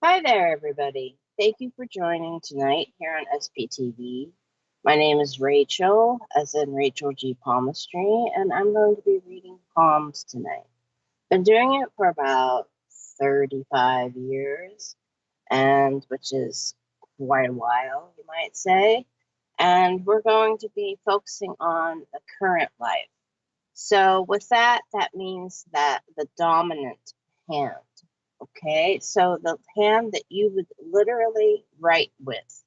Hi there, everybody. Thank you for joining tonight here on SPTV. My name is Rachel, as in Rachel G. Palmistry, and I'm going to be reading palms tonight. Been doing it for about 35 years, and which is quite a while, you might say. And we're going to be focusing on the current life. So with that, that means that the dominant hand. Okay, so the hand that you would literally write with.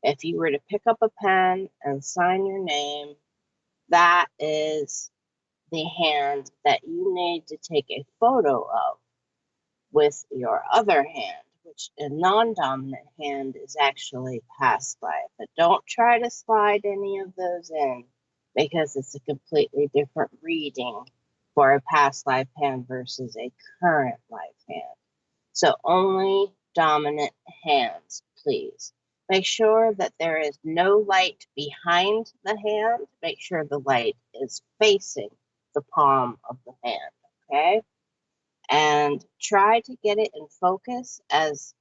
If you were to pick up a pen and sign your name, that is the hand that you need to take a photo of with your other hand, which a non-dominant hand is actually past life. But don't try to slide any of those in because it's a completely different reading for a past life hand versus a current life hand. So only dominant hands, please. Make sure that there is no light behind the hand. Make sure the light is facing the palm of the hand, okay? And try to get it in focus as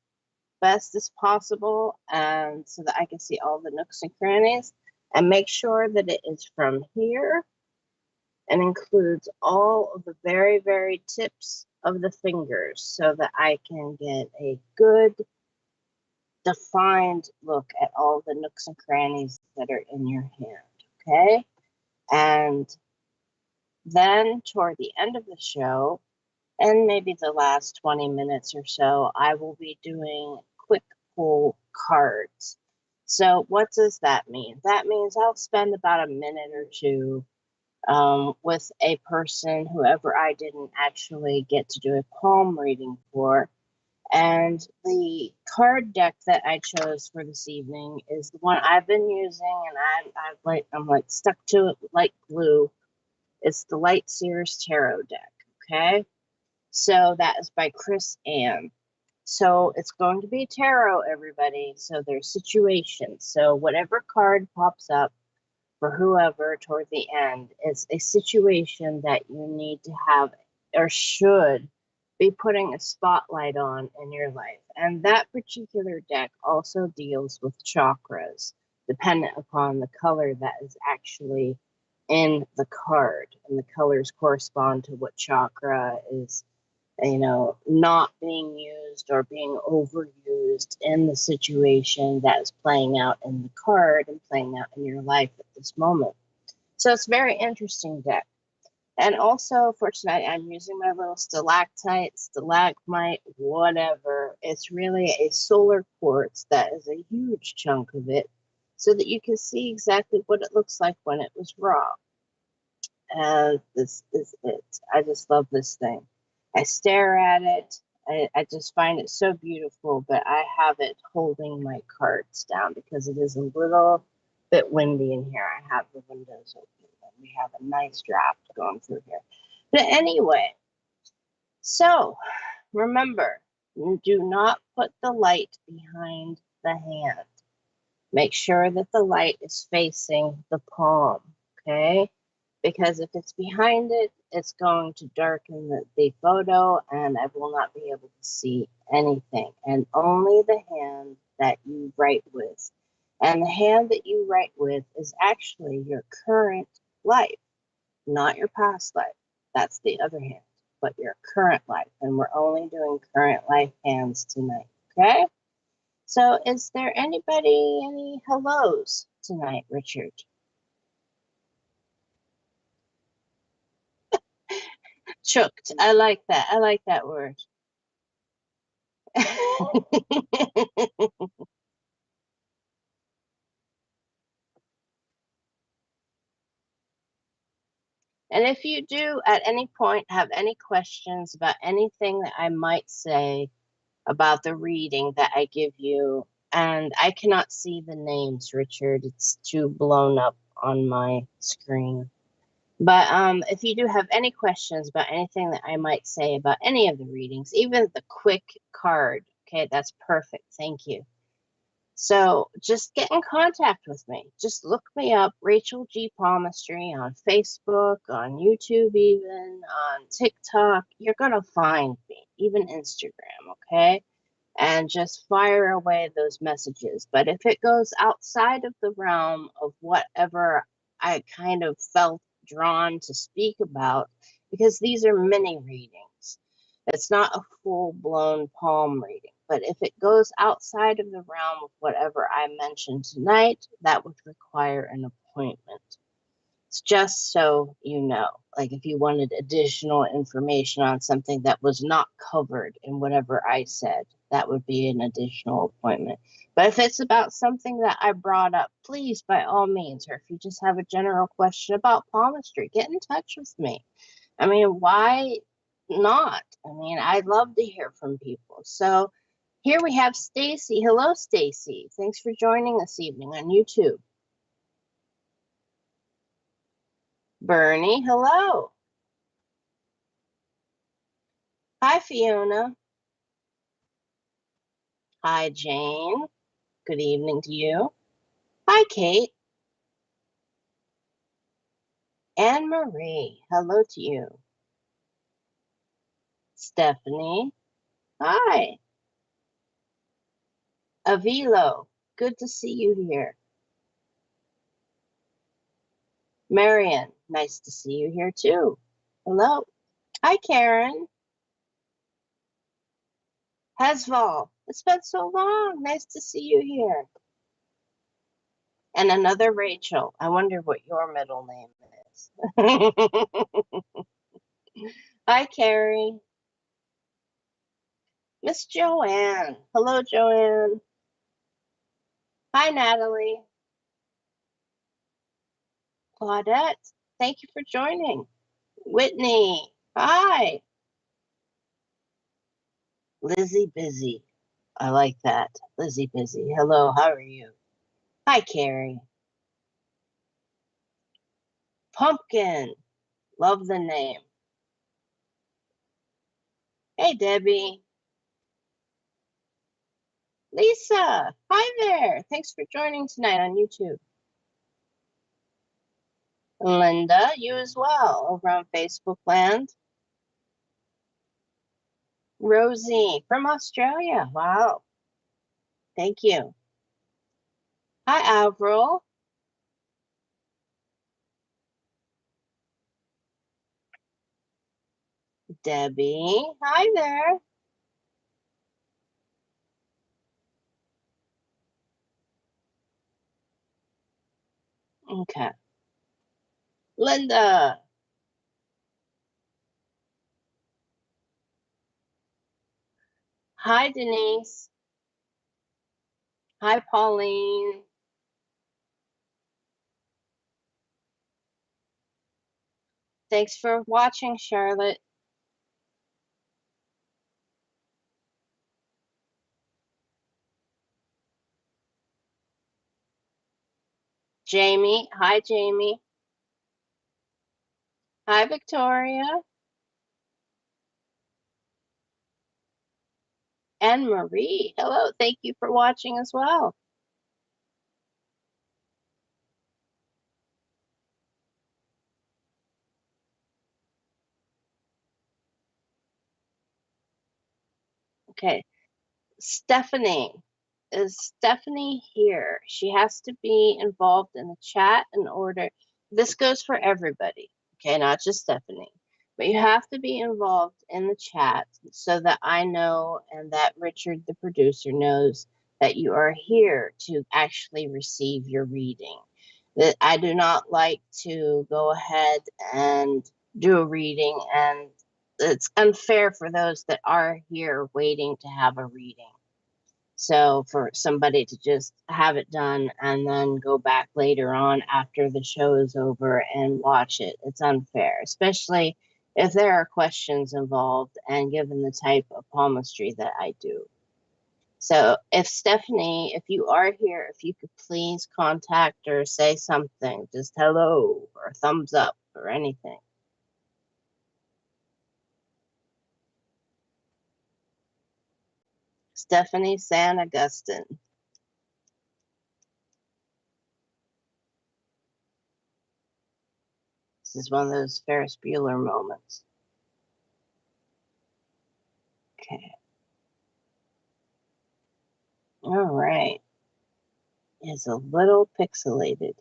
best as possible and so that I can see all the nooks and crannies. And make sure that it is from here and includes all of the very, very tips of the fingers so that I can get a good defined look at all the nooks and crannies that are in your hand, okay? And then toward the end of the show, and maybe the last 20 minutes or so, I will be doing quick pull cards. So what does that mean? That means I'll spend about a minute or two with a person, whoever I didn't actually get to do a palm reading for. And the card deck that I chose for this evening is the one I've been using, and I'm like stuck to it like glue. It's the Light Sears Tarot deck. Okay, so that is by Chris Ann. So it's going to be tarot, everybody. So there's situations. So whatever card pops up for whoever toward the end is a situation that you need to have or should be putting a spotlight on in your life. And that particular deck also deals with chakras, dependent upon the color that is actually in the card. And the colors correspond to what chakra is, not being used or being overused in the situation that is playing out in the card and playing out in your life at this moment. So it's a very interesting deck. And also for tonight, I'm using my little stalactite, stalagmite, whatever. It's really a solar quartz that is a huge chunk of it so that you can see exactly what it looks like when it was raw. And this is it. I just love this thing. I stare at it. I just find it so beautiful, but I have it holding my cards down because it is a little bit windy in here. I have the windows open and we have a nice draft going through here. But anyway, so remember, do not put the light behind the hand. Make sure that the light is facing the palm, okay? Because if it's behind it, it's going to darken the photo and I will not be able to see anything. And only the hand that you write with. And the hand that you write with is actually your current life, not your past life. That's the other hand, but your current life. And we're only doing current life hands tonight, okay? So is there any hellos tonight, Richard? Chooked. I like that. I like that word. And if you do at any point have any questions about anything that I might say about the reading that I give you, and I cannot see the names, Richard, it's too blown up on my screen. But if you do have any questions about anything that I might say about any of the readings, even the quick card, okay, that's perfect. Thank you. So just get in contact with me. Just look me up, Rachel G. Palmistry, on Facebook, on YouTube, even on TikTok. You're going to find me, even Instagram, okay? and just fire away those messages. But if it goes outside of the realm of whatever I kind of felt drawn to speak about, because these are mini readings, it's not a full blown palm reading. But if it goes outside of the realm of whatever I mentioned tonight, that would require an appointment. It's just so you know, like if you wanted additional information on something that was not covered in whatever I said, that would be an additional appointment. But if it's about something that I brought up, please, by all means, or if you just have a general question about palmistry, get in touch with me. I mean, why not? I mean, I'd love to hear from people. So here we have Stacy. Hello, Stacy. Thanks for joining this evening on YouTube. Bernie, hello. Hi, Fiona. Hi, Jane. Good evening to you. Hi, Kate. Anne Marie, hello to you. Stephanie, hi. Avilo, good to see you here. Marion, nice to see you here too. Hello. Hi, Karen. Hesval, it's been so long. Nice to see you here. And another Rachel. I wonder what your middle name is. Hi, Carrie. Miss Joanne. Hello, Joanne. Hi, Natalie. Claudette, thank you for joining. Whitney, hi. Lizzie Busy. I like that. Lizzie Busy. Hello, how are you? Hi, Carrie. Pumpkin. Love the name. Hey, Debbie. Lisa, hi there. Thanks for joining tonight on YouTube. Linda, you as well over on Facebook land. Rosie from Australia. Wow. Thank you. Hi, Avril. Debbie, hi there. Okay. Linda. Hi, Denise. Hi, Pauline. Thanks for watching, Charlotte. Jamie. Hi, Jamie. Hi, Victoria. And Marie. Hello. Thank you for watching as well. Okay. Stephanie. Is Stephanie here? She has to be involved in the chat in order. This goes for everybody, okay, not just Stephanie. But you have to be involved in the chat so that I know and that Richard, the producer, knows that you are here to actually receive your reading. That I do not like to go ahead and do a reading, and it's unfair for those that are here waiting to have a reading. So for somebody to just have it done and then go back later on after the show is over and watch it, it's unfair, especially if there are questions involved and given the type of palmistry that I do. So if Stephanie, if you are here, if you could please contact or say something, just hello or thumbs up or anything. Stephanie San Augustine. This is one of those Ferris Bueller moments. Okay. All right. It's a little pixelated.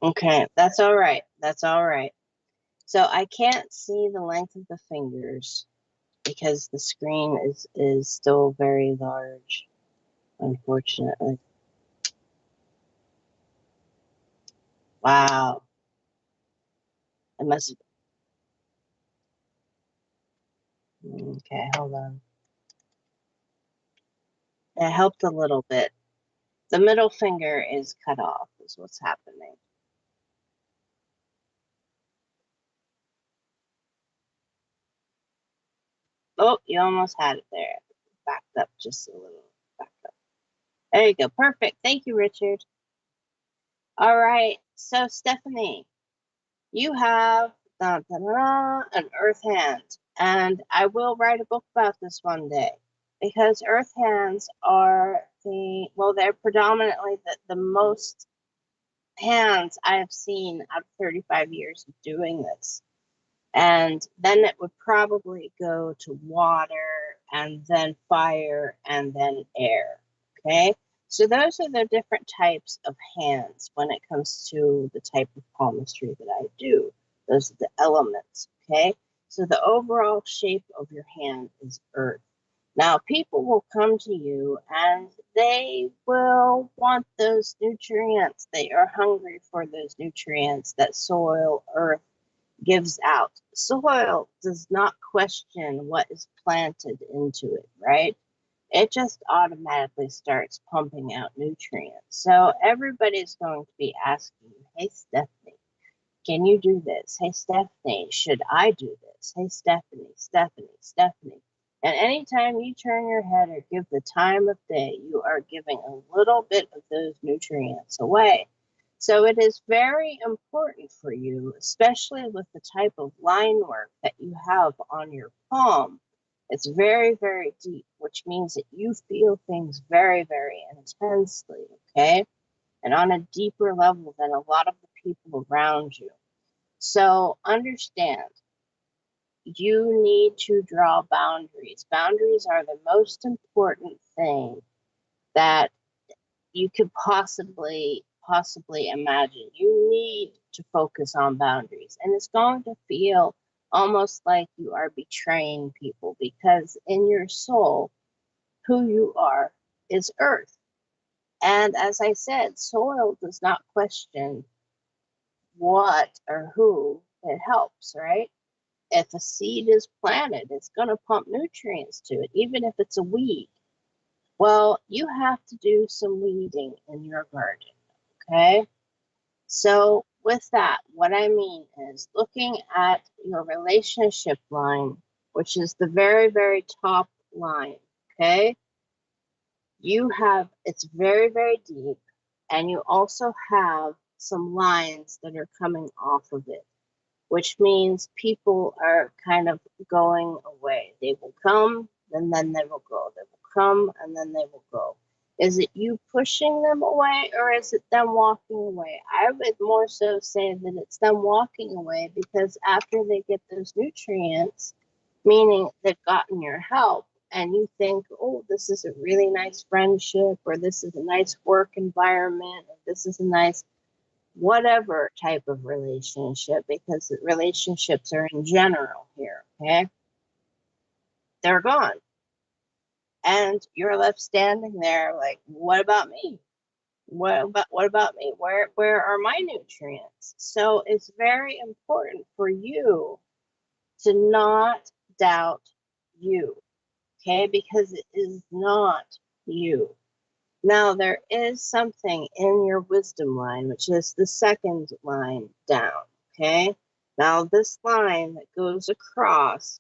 Okay, that's all right. That's all right. So I can't see the length of the fingers because the screen is still very large, unfortunately. Wow. I must. Okay, hold on. It helped a little bit. The middle finger is cut off, is what's happening. Oh, you almost had it there. Backed up just a little. Back up. There you go. Perfect. Thank you, Richard. All right. So, Stephanie, you have an earth hand, and I will write a book about this one day because earth hands are well, they're predominantly the most hands I have seen out of 35 years of doing this. And then it would probably go to water and then fire and then air. Okay. So those are the different types of hands when it comes to the type of palmistry that I do. Those are the elements. Okay. So the overall shape of your hand is earth. Now, people will come to you and they will want those nutrients. They are hungry for those nutrients that soil, earth, gives out. Soil does not question what is planted into it, right? It just automatically starts pumping out nutrients. So everybody's going to be asking you, hey, Stephanie, can you do this? Hey, Stephanie, should I do this? Hey, Stephanie, Stephanie, Stephanie. And anytime you turn your head or give the time of day, you are giving a little bit of those nutrients away. So it is very important for you, especially with the type of line work that you have on your palm. It's very, very deep, which means that you feel things very, very intensely, okay? And on a deeper level than a lot of the people around you. So understand, you need to draw boundaries. Boundaries are the most important thing that you could possibly imagine. You need to focus on boundaries, and it's going to feel almost like you are betraying people because in your soul, who you are is earth. And as I said, soil does not question what or who it helps, right? If a seed is planted, it's going to pump nutrients to it, even if it's a weed. Well, you have to do some weeding in your garden, okay? So, with that, what I mean is looking at your relationship line, which is the very, very top line, okay? It's very, very deep, and you also have some lines that are coming off of it, which means people are kind of going away. They will come and then they will go. They will come and then they will go. Is it you pushing them away or is it them walking away? I would more so say that it's them walking away because after they get those nutrients, meaning they've gotten your help, and you think, oh, this is a really nice friendship, or this is a nice work environment, or this is a nice whatever type of relationship, because relationships are in general here, okay? They're gone. And you're left standing there like, what about me? What about me? Where are my nutrients? So it's very important for you to not doubt you, okay? Because it is not you. Now, there is something in your wisdom line, which is the second line down, okay? Now, this line that goes across,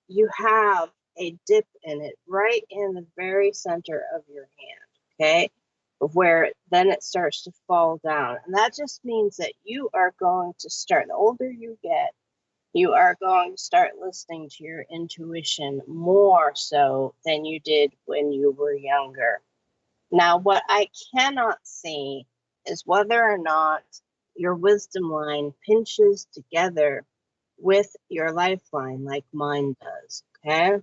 you have a dip in it right in the very center of your hand, okay? Where then it starts to fall down. And that just means that you are going to start, the older you get, you are going to start listening to your intuition more so than you did when you were younger. Now, what I cannot see is whether or not your wisdom line pinches together with your lifeline like mine does, okay?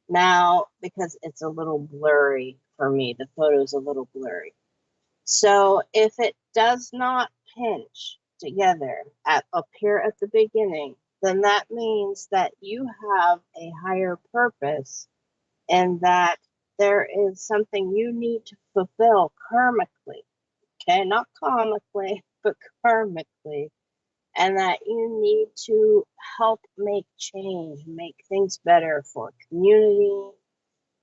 Now, because it's a little blurry for me, the photo's a little blurry. So if it does not pinch together up here at the beginning, then that means that you have a higher purpose and that there is something you need to fulfill karmically, okay? Not comically, but karmically. And that you need to help make change, make things better for community,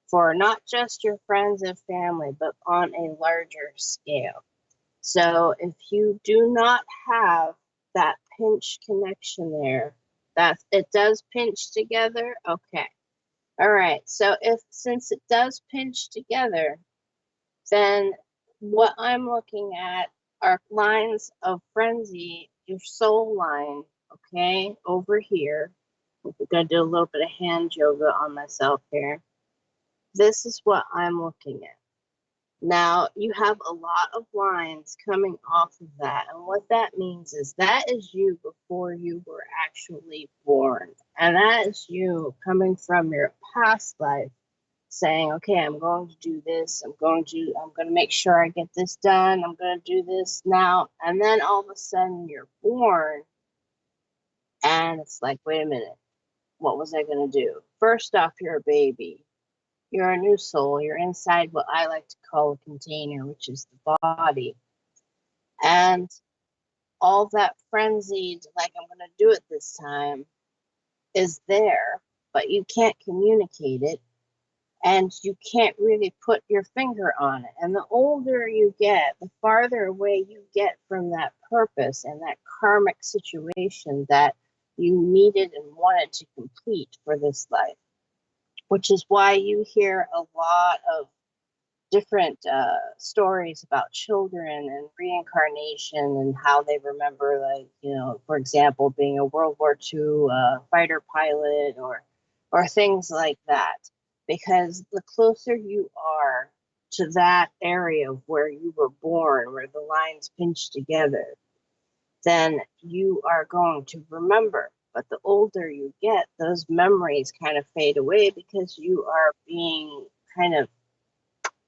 for not just your friends and family, but on a larger scale. So if you do not have that pinch connection there, it does pinch together. Okay. All right. So since it does pinch together, then what I'm looking at are lines of frenzy, your soul line, okay, over here. I'm gonna do a little bit of hand yoga on myself here. This is what I'm looking at. Now, you have a lot of lines coming off of that. And what that means is that is you before you were actually born. And that is you coming from your past life saying, okay, I'm going to do this. I'm going to make sure I get this done. I'm going to do this now. And then all of a sudden you're born and it's like, wait a minute, what was I going to do? First off, you're a baby. You're a new soul. You're inside what I like to call a container, which is the body. And all that frenzied, like I'm going to do it this time, is there, but you can't communicate it. And you can't really put your finger on it. And the older you get, the farther away you get from that purpose and that karmic situation that you needed and wanted to complete for this life. Which is why you hear a lot of different stories about children and reincarnation and how they remember, like, for example, being a World War II fighter pilot or things like that. Because the closer you are to that area of where you were born, where the lines pinch together, then you are going to remember. But the older you get, those memories kind of fade away because you are being kind of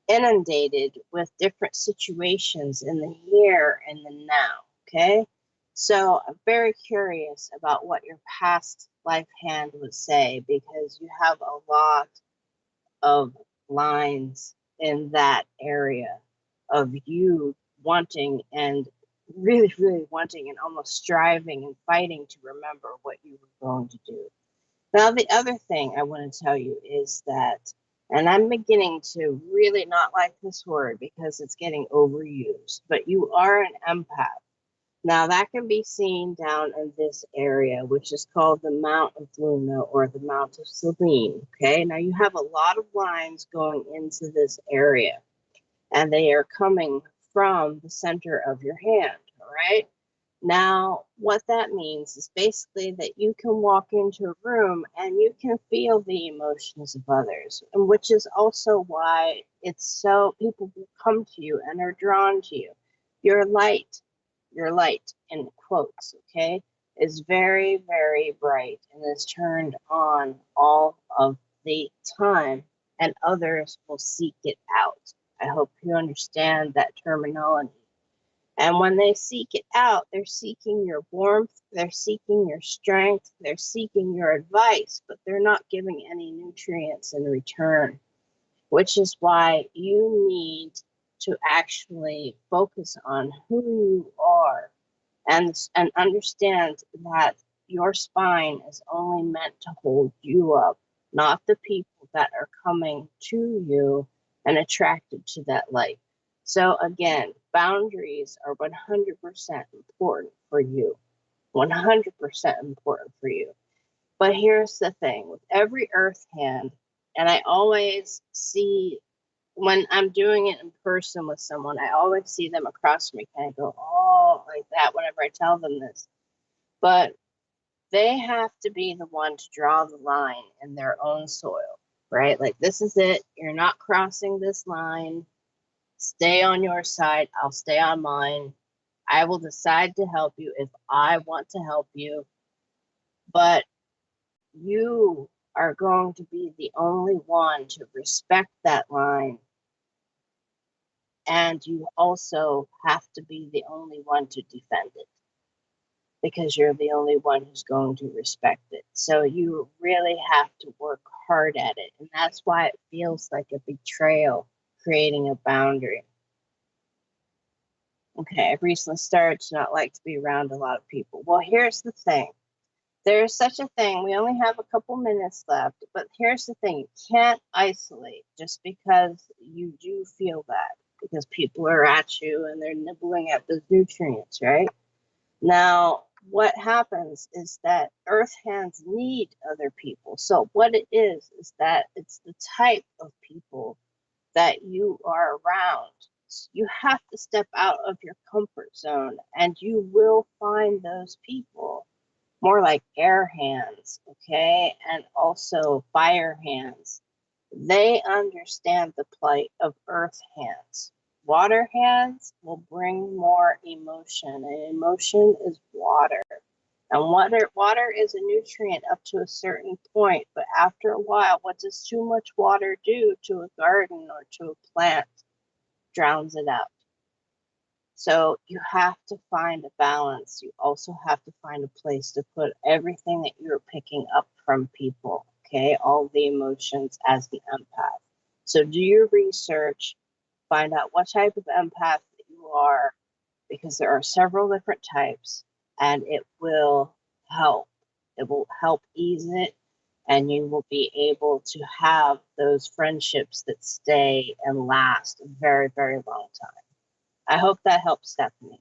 inundated with different situations in the here and the now. Okay. So I'm very curious about what your past life hand would say because you have a lot of lines in that area of you wanting and really, really wanting and almost striving and fighting to remember what you were going to do. Now, the other thing I want to tell you is that, and I'm beginning to really not like this word because it's getting overused, but you are an empath. Now, that can be seen down in this area, which is called the Mount of Luna or the Mount of Selene. Okay, now you have a lot of lines going into this area, and they are coming from the center of your hand. All right. Now, what that means is basically that you can walk into a room and you can feel the emotions of others, and which is also why it's so people will come to you and are drawn to you. Your light in quotes, okay, is very, very bright and is turned on all of the time, and others will seek it out. I hope you understand that terminology. And when they seek it out, they're seeking your warmth, they're seeking your strength, they're seeking your advice, but they're not giving any nutrients in return, which is why you need to actually focus on who you are and understand that your spine is only meant to hold you up, not the people that are coming to you and attracted to that light. So again, boundaries are 100% important for you. 100% important for you. But here's the thing, with every earth hand, and I always see when I'm doing it in person with someone, I always see them across from me kind of go, oh, like that whenever I tell them this. But they have to be the one to draw the line in their own soil, right? Like, this is it. You're not crossing this line. Stay on your side. I'll stay on mine. I will decide to help you if I want to help you. but you are going to be the only one to respect that line. And you also have to be the only one to defend it because you're the only one who's going to respect it. So you really have to work hard at it. And that's why it feels like a betrayal, creating a boundary. Okay, I've recently started to not like to be around a lot of people. Well, here's the thing. There's such a thing. We only have a couple minutes left, but here's the thing. You can't isolate just because you do feel that, because people are at you and they're nibbling at those nutrients, right? Now, what happens is that earth hands need other people. So what it is that it's the type of people that you are around. You have to step out of your comfort zone and you will find those people, more like air hands, okay, and also fire hands. They understand the plight of earth hands. Water hands will bring more emotion, and emotion is water. And water is a nutrient up to a certain point, but after a while, what does too much water do to a garden or to a plant? Drowns it out. So you have to find a balance. You also have to find a place to put everything that you're picking up from people, okay? All the emotions as the empath. So do your research, find out what type of empath that you are, because there are several different types, and it will help. It will help ease it, and you will be able to have those friendships that stay and last a very, very long time. I hope that helps, Stephanie.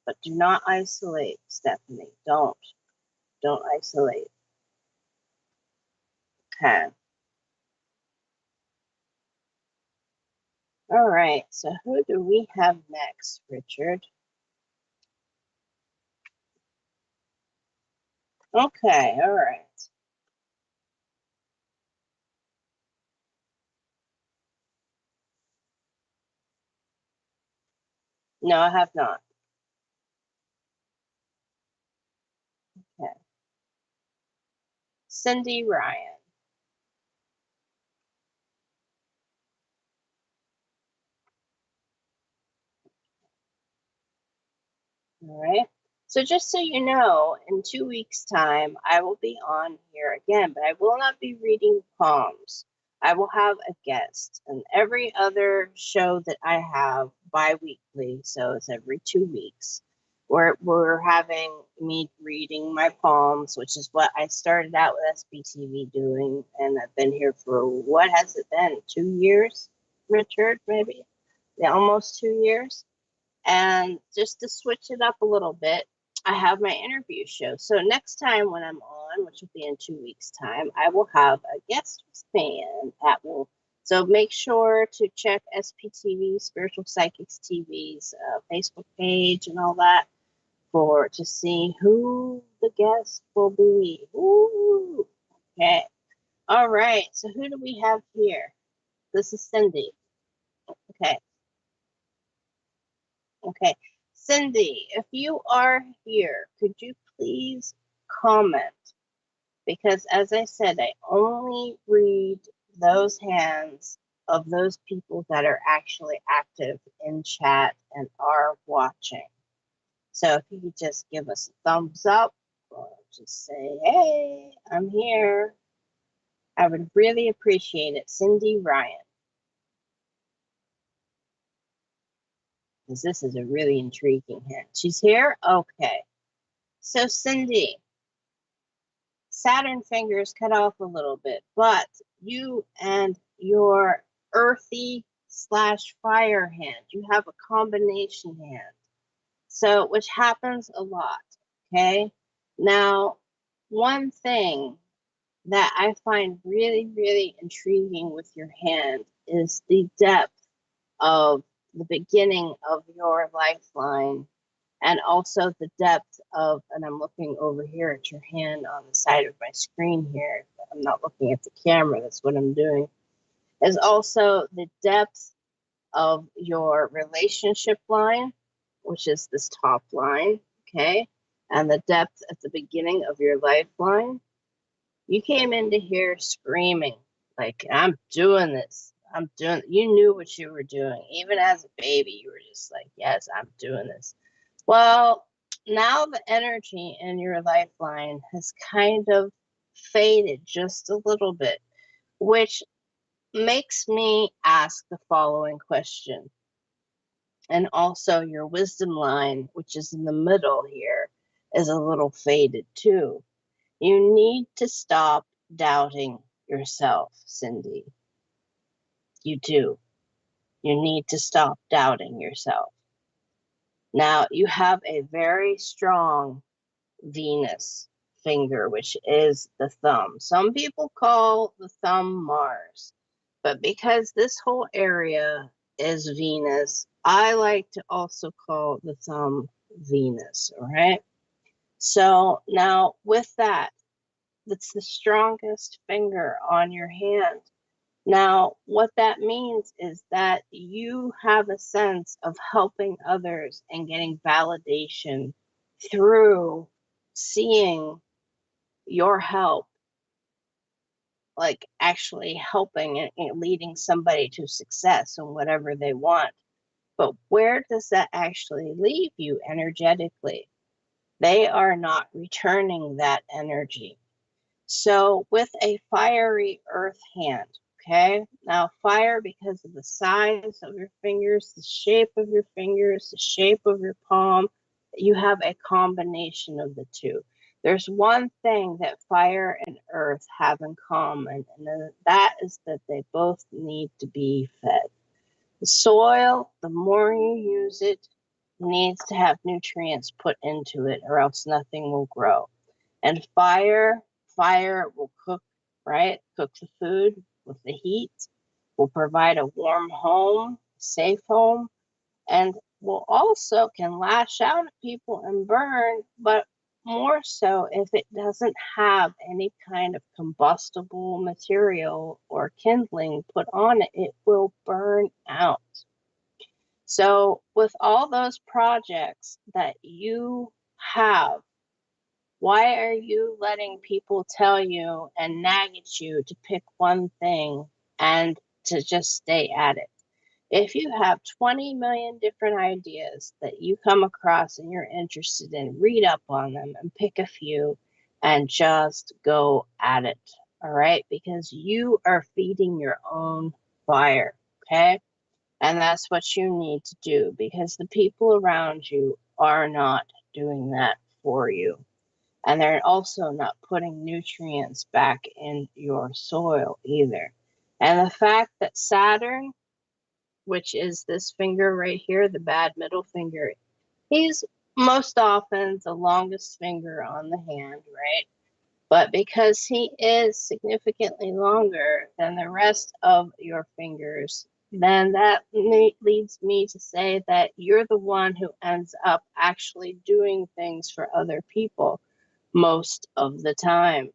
But do not isolate, Stephanie. Don't isolate. Okay. All right. So who do we have next, Richard? Okay. All right. No, I have not. Okay. Cindy Ryan. All right. So just so you know, in 2 weeks' time, I will be on here again, but I will not be reading palms. I will have a guest, and every other show that I have bi-weekly, so it's every 2 weeks, we're having me reading my palms, which is what I started out with SBTV doing, and I've been here for, what has it been, 2 years, Richard, maybe? Yeah, almost 2 years. And just to switch it up a little bit, I have my interview show. So next time when I'm on, which will be in 2 weeks' time, I will have a guest with me, and that will. So make sure to check SPTV, Spiritual Psychics TV's Facebook page and all that for to see who the guest will be. Ooh, okay. All right. So who do we have here? This is Cindy. Okay. Okay. Cindy, if you are here, could you please comment? Because as I said, I only read those hands of those people that are actually active in chat and are watching. So if you could just give us a thumbs up or just say, hey, I'm here, I would really appreciate it. Cindy Ryan. Because this is a really intriguing hand. She's here? Okay. So Cindy, Saturn fingers cut off a little bit, but you and your earthy slash fire hand, you have a combination hand. So, which happens a lot, okay? Now, one thing that I find really, really intriguing with your hand is the depth of the beginning of your lifeline, and also the depth of, and I'm looking over here at your hand on the side of my screen here. I'm not looking at the camera, that's what I'm doing, is also the depth of your relationship line, which is this top line, okay? and the depth at the beginning of your lifeline, you came into here screaming, like, I'm doing this. You knew what you were doing. Even as a baby, you were just like, yes, I'm doing this. Well, now the energy in your lifeline has kind of faded just a little bit, which makes me ask the following question. And also, your wisdom line, which is in the middle here, is a little faded too. You need to stop doubting yourself, Cindy. You do. You need to stop doubting yourself. Now, you have a very strong Venus finger, which is the thumb. Some people call the thumb Mars, but because this whole area is Venus, I like to also call the thumb Venus, all right? So now with that, that's the strongest finger on your hand. Now, what that means is that you have a sense of helping others and getting validation through seeing your help, like actually helping and leading somebody to success and whatever they want. But where does that actually leave you energetically? They are not returning that energy. So with a fiery earth hand, okay? Now fire, because of the size of your fingers, the shape of your fingers, the shape of your palm, you have a combination of the two. There's one thing that fire and earth have in common, and that is that they both need to be fed. The soil, the more you use it, needs to have nutrients put into it, or else nothing will grow. And fire will cook, right? Cook the food with the heat, will provide a warm home, safe home, and will also can lash out at people and burn, but more so if it doesn't have any kind of combustible material or kindling put on it, it will burn out. So with all those projects that you have, why are you letting people tell you and nag at you to pick one thing and to just stay at it? If you have 20 million different ideas that you come across and you're interested in, read up on them and pick a few and just go at it. All right? Because you are feeding your own fire. Okay? And that's what you need to do, because the people around you are not doing that for you. And they're also not putting nutrients back in your soil either. And the fact that Saturn, which is this finger right here, the bad middle finger, he's most often the longest finger on the hand, right? But because he is significantly longer than the rest of your fingers, then that leads me to say that you're the one who ends up actually doing things for other people most of the time.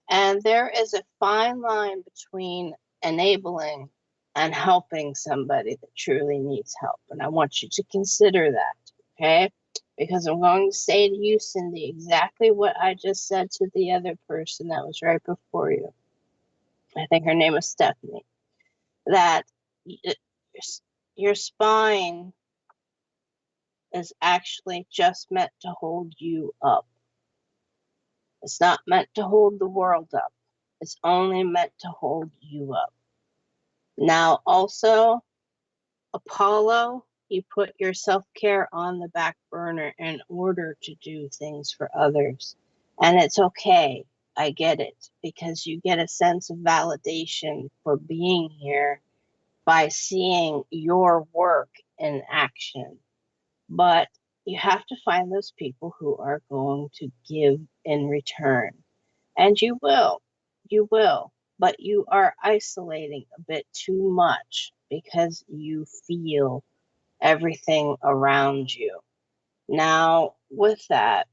And there is a fine line between enabling and helping somebody that truly needs help. And I want you to consider that, okay? Because I'm going to say to you, Cindy, exactly what I just said to the other person that was right before you. I think her name was Stephanie. That your spine is actually just meant to hold you up. It's not meant to hold the world up. It's only meant to hold you up. Now, also, Apollo, you put your self-care on the back burner in order to do things for others. And it's okay. I get it, because you get a sense of validation for being here by seeing your work in action. But you have to find those people who are going to give in return. And you will, but you are isolating a bit too much because you feel everything around you. Now, with that,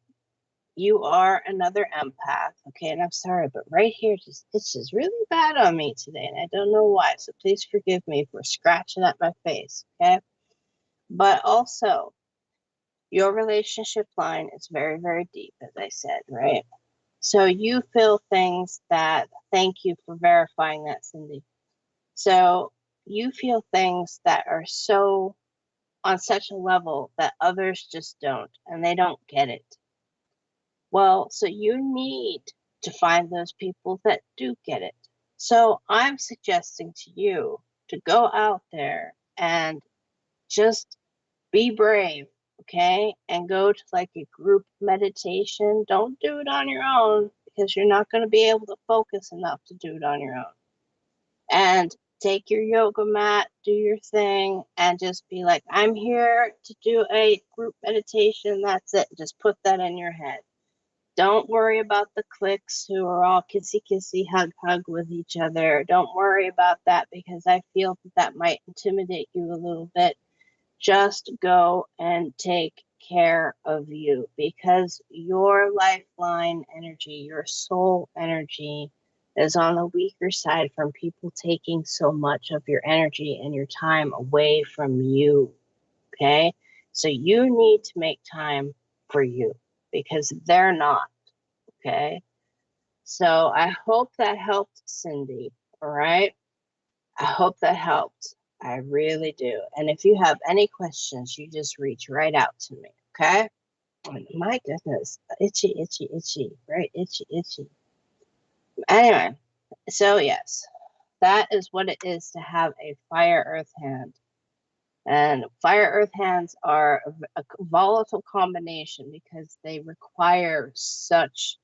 you are another empath, okay? And I'm sorry, but right here, it's just really bad on me today, and I don't know why. So please forgive me for scratching at my face, okay? But also, Your relationship line is very, very deep, as I said, right? So you feel things that, thank you for verifying that, Cindy. So you feel things that are so on such a level that others just don't, and they don't get it. Well, so you need to find those people that do get it. So I'm suggesting to you to go out there and just be brave, okay? And go to like a group meditation. Don't do it on your own because you're not going to be able to focus enough to do it on your own. And take your yoga mat, do your thing, and just be like, I'm here to do a group meditation. That's it. Just put that in your head. Don't worry about the cliques who are all kissy kissy, hug hug with each other. Don't worry about that because I feel that that might intimidate you a little bit. Just go and take care of you because your lifeline energy, your soul energy is on the weaker side from people taking so much of your energy and your time away from you. Okay. So you need to make time for you because they're not. Okay. So I hope that helped, Cindy. All right. I hope that helped. I really do. And if you have any questions, you just reach right out to me. Okay. And my goodness. Itchy, itchy, itchy. Right. Itchy, itchy. Anyway. So, yes, that is what it is to have a fire earth hand. And fire earth hands are a volatile combination because they require such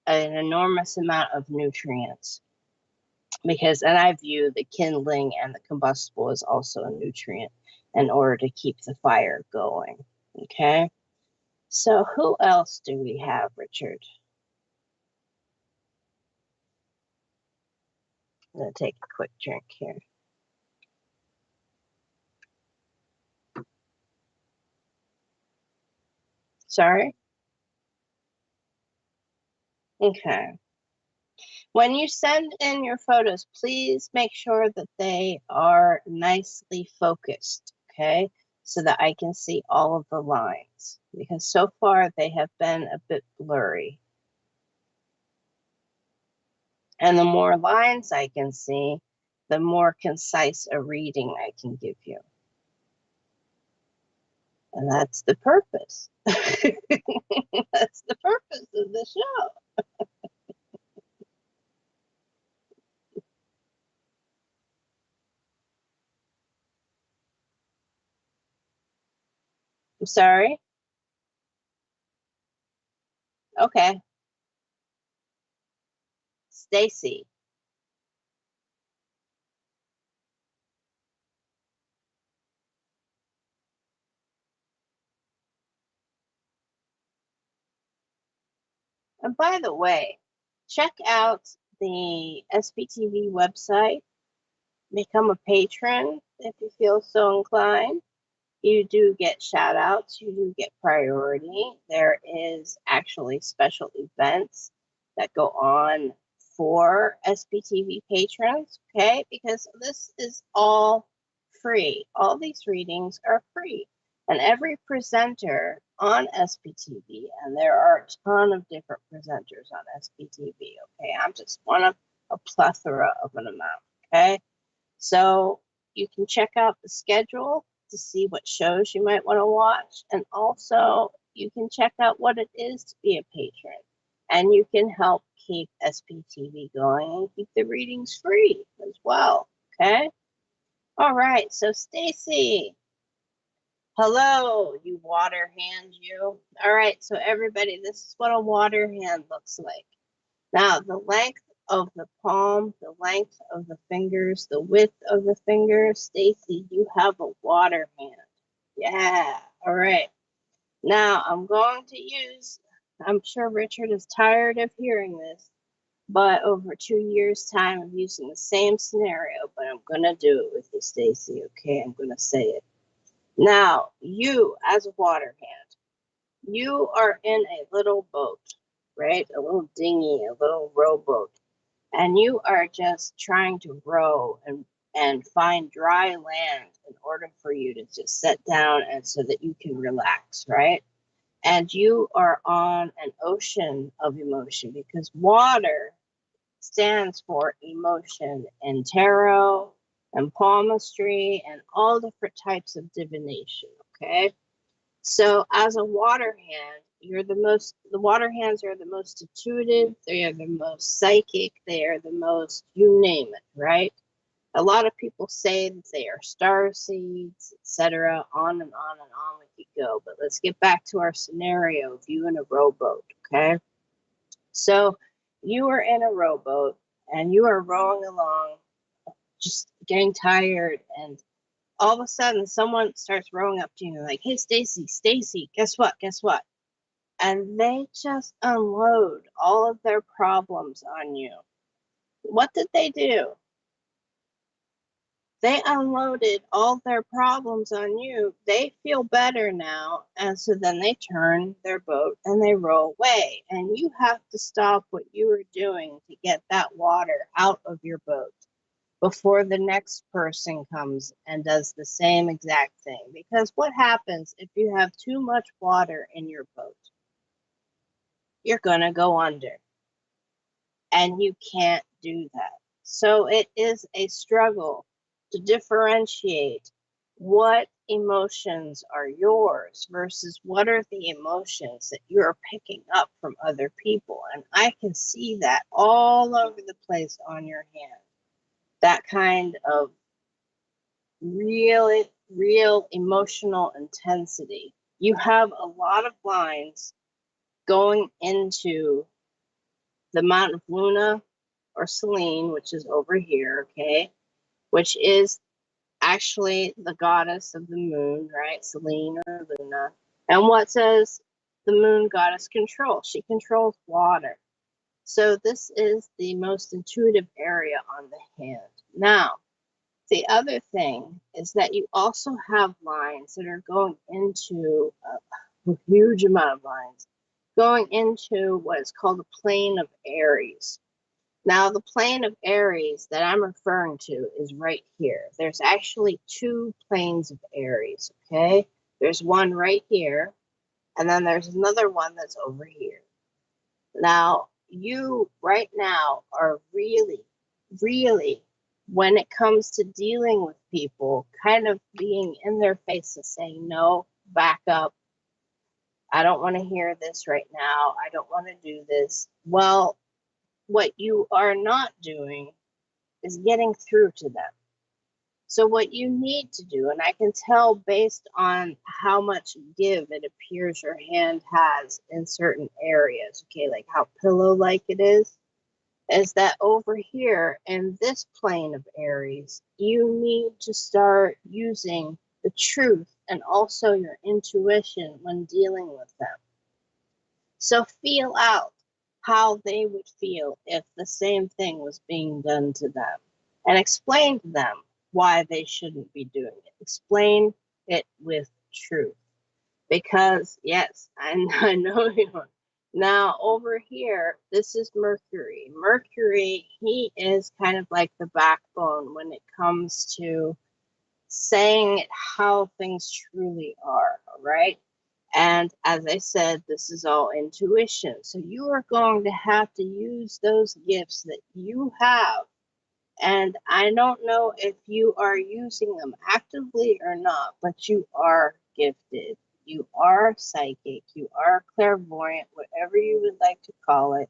an enormous amount of nutrients. Because, and I view the kindling and the combustible as also a nutrient in order to keep the fire going. Okay. So, who else do we have, Richard? I'm going to take a quick drink here. Sorry. Okay. When you send in your photos, please make sure that they are nicely focused, okay? So that I can see all of the lines because so far they have been a bit blurry. And the more lines I can see, the more concise a reading I can give you. And that's the purpose. That's the purpose of the show. I'm sorry. Okay. Stacy. And by the way, check out the SBTV website. Become a patron if you feel so inclined. You do get shout outs, you do get priority. There is actually special events that go on for SBTV patrons, okay? Because this is all free. All these readings are free. And every presenter on SBTV, and there are a ton of different presenters on SBTV, okay? I'm just one of a plethora of an amount, okay? So you can check out the schedule to see what shows you might want to watch. And also, you can check out what it is to be a patron. And you can help keep SPTV going and keep the readings free as well. Okay? All right. So, Stacy, hello, you water hand, you. All right. So, everybody, this is what a water hand looks like. Now, the length of the palm, the length of the fingers, the width of the fingers. Stacy, you have a water hand. Yeah. All right. Now I'm going to use, I'm sure Richard is tired of hearing this, but over 2 years' time of using the same scenario, but I'm going to do it with you, Stacy. Okay. I'm going to say it. Now, you as a water hand, you are in a little boat, right? A little dinghy, a little rowboat, and you are just trying to row and and find dry land in order for you to just sit down and so that you can relax, right? And you are on an ocean of emotion because water stands for emotion in tarot and palmistry and all different types of divination, okay? So as a water hand, the water hands are the most intuitive, they are the most psychic, they are the most, you name it, right? A lot of people say that they are star seeds, etc., on and on and on we could go. But let's get back to our scenario of you in a rowboat, okay? So you are in a rowboat and you are rowing along, just getting tired, and all of a sudden someone starts rowing up to you like, hey, Stacy, guess what? Guess what? And they just unload all of their problems on you. What did they do? They unloaded all their problems on you. They feel better now. And so then they turn their boat and they row away. And you have to stop what you are doing to get that water out of your boat before the next person comes and does the same exact thing. Because what happens if you have too much water in your boat? You're going to go under. And you can't do that. So it is a struggle to differentiate what emotions are yours versus what are the emotions that you're picking up from other people. And I can see that all over the place on your hand. That kind of real emotional intensity. You have a lot of lines going into the Mount of Luna or Selene, which is over here, okay, which is actually the goddess of the moon, right? Selene or Luna. And what says the moon goddess control? She controls water. So this is the most intuitive area on the hand. Now, the other thing is that you also have lines that are going into a huge amount of lines going into what is called the plane of Aries. Now, the plane of Aries that I'm referring to is right here. There's actually two planes of Aries, okay? There's one right here, and then there's another one that's over here. Now, you right now are really, when it comes to dealing with people, kind of being in their face and saying, no, back up. I don't want to hear this right now. I don't want to do this. Well, what you are not doing is getting through to them. So what you need to do, and I can tell based on how much give it appears your hand has in certain areas, okay, like how pillow-like it is that over here in this plane of Aries, you need to start using the truth and also your intuition when dealing with them. So feel out how they would feel if the same thing was being done to them, and explain to them why they shouldn't be doing it. Explain it with truth. Because, yes, I know you are. Now, over here, this is Mercury. Mercury, he is kind of like the backbone when it comes to saying how things truly are, all right? And as I said, this is all intuition. So you are going to have to use those gifts that you have. And I don't know if you are using them actively or not, but you are gifted. You are psychic. You are clairvoyant, whatever you would like to call it.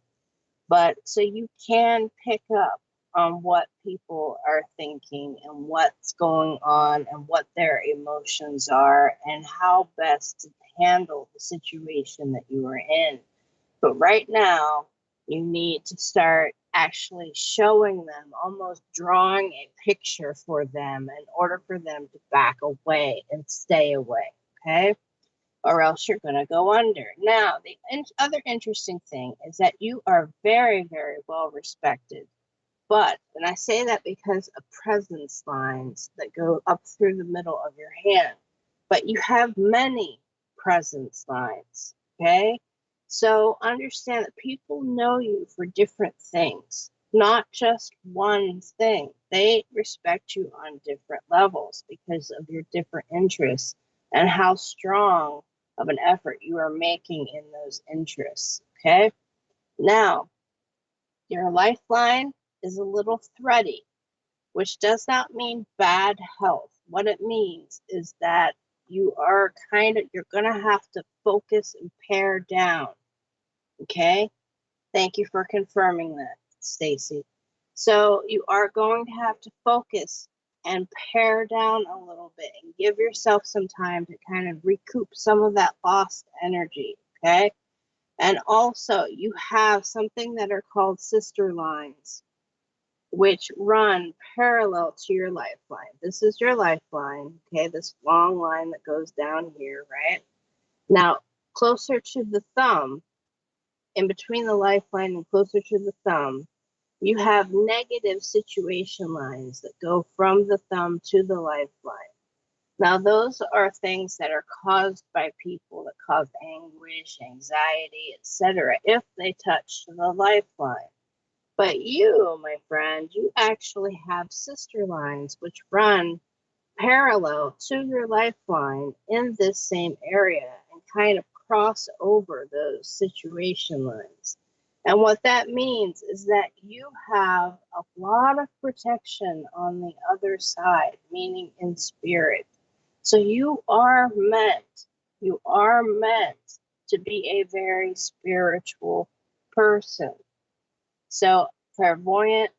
But so you can pick up on what people are thinking and what's going on and what their emotions are and how best to handle the situation that you are in. But right now, you need to start actually showing them, almost drawing a picture for them in order for them to back away and stay away, okay? Or else you're going to go under. Now, the other interesting thing is that you are very, very well respected. But, and I say that because of presence lines that go up through the middle of your hand, but you have many presence lines, okay? So understand that people know you for different things. not just one thing. They respect you on different levels because of your different interests and how strong of an effort you are making in those interests. Okay. Now, your lifeline is a little thready, which does not mean bad health. What it means is that you're going to have to focus and pare down. Okay. Thank you for confirming that, Stacy. So you are going to have to focus and pare down a little bit and give yourself some time to kind of recoup some of that lost energy. Okay. And also, you have something that are called sister lines, which run parallel to your lifeline. This is your lifeline, okay? This long line that goes down here, right? Now, closer to the thumb, in between the lifeline and closer to the thumb, you have negative situation lines that go from the thumb to the lifeline. Now, those are things that are caused by people that cause anguish, anxiety, etc., if they touch the lifeline. But you, my friend, you actually have sister lines which run parallel to your lifeline in this same area and kind of cross over those situation lines. And what that means is that you have a lot of protection on the other side, meaning in spirit. So you are meant to be a very spiritual person. So clairvoyant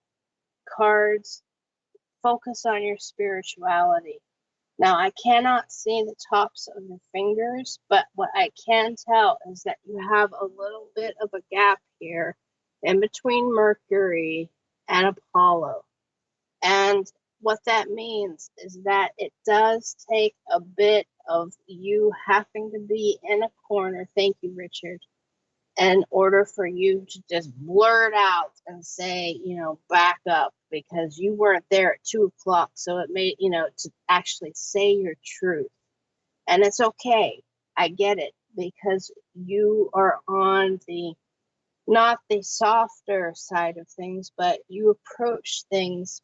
cards, focus on your spirituality. Now, I cannot see the tops of your fingers, but what I can tell is that you have a little bit of a gap here in between Mercury and Apollo. And what that means is that it does take a bit of you having to be in a corner. Thank you, Richard. In order for you to just blurt out and say, back up, because you weren't there at 2 o'clock. So it made, to actually say your truth. And it's okay. I get it, because you are on not the softer side of things, but you approach things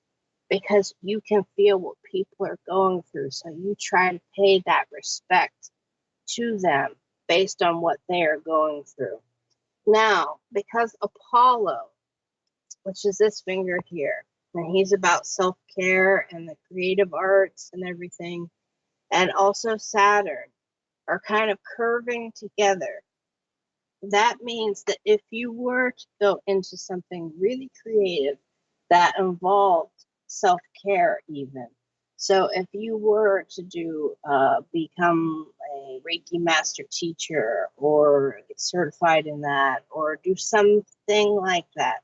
because you can feel what people are going through. So you try to pay that respect to them based on what they are going through. Now, because Apollo, which is this finger here, and he's about self-care and the creative arts and everything, and also Saturn are kind of curving together. That means that if you were to go into something really creative that involved self-care even, so if you were to become a Reiki master teacher or get certified in that or do something like that,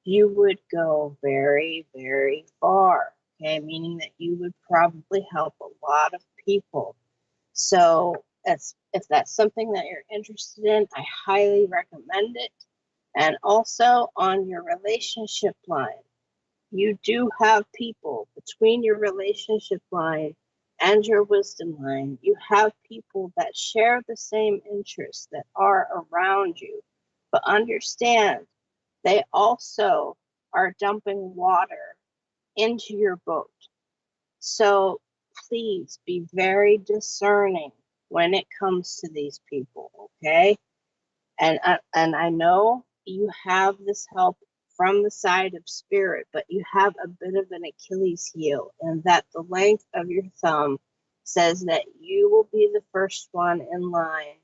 you would go very, very far, okay? Meaning that you would probably help a lot of people. So if that's something that you're interested in, I highly recommend it. And also on your relationship line, you do have people between your relationship line and your wisdom line. You have people that share the same interests that are around you. But understand, they also are dumping water into your boat. So please be very discerning when it comes to these people, okay? And I know you have this help from the side of spirit, but you have a bit of an Achilles heel, and that the length of your thumb says that you will be the first one in line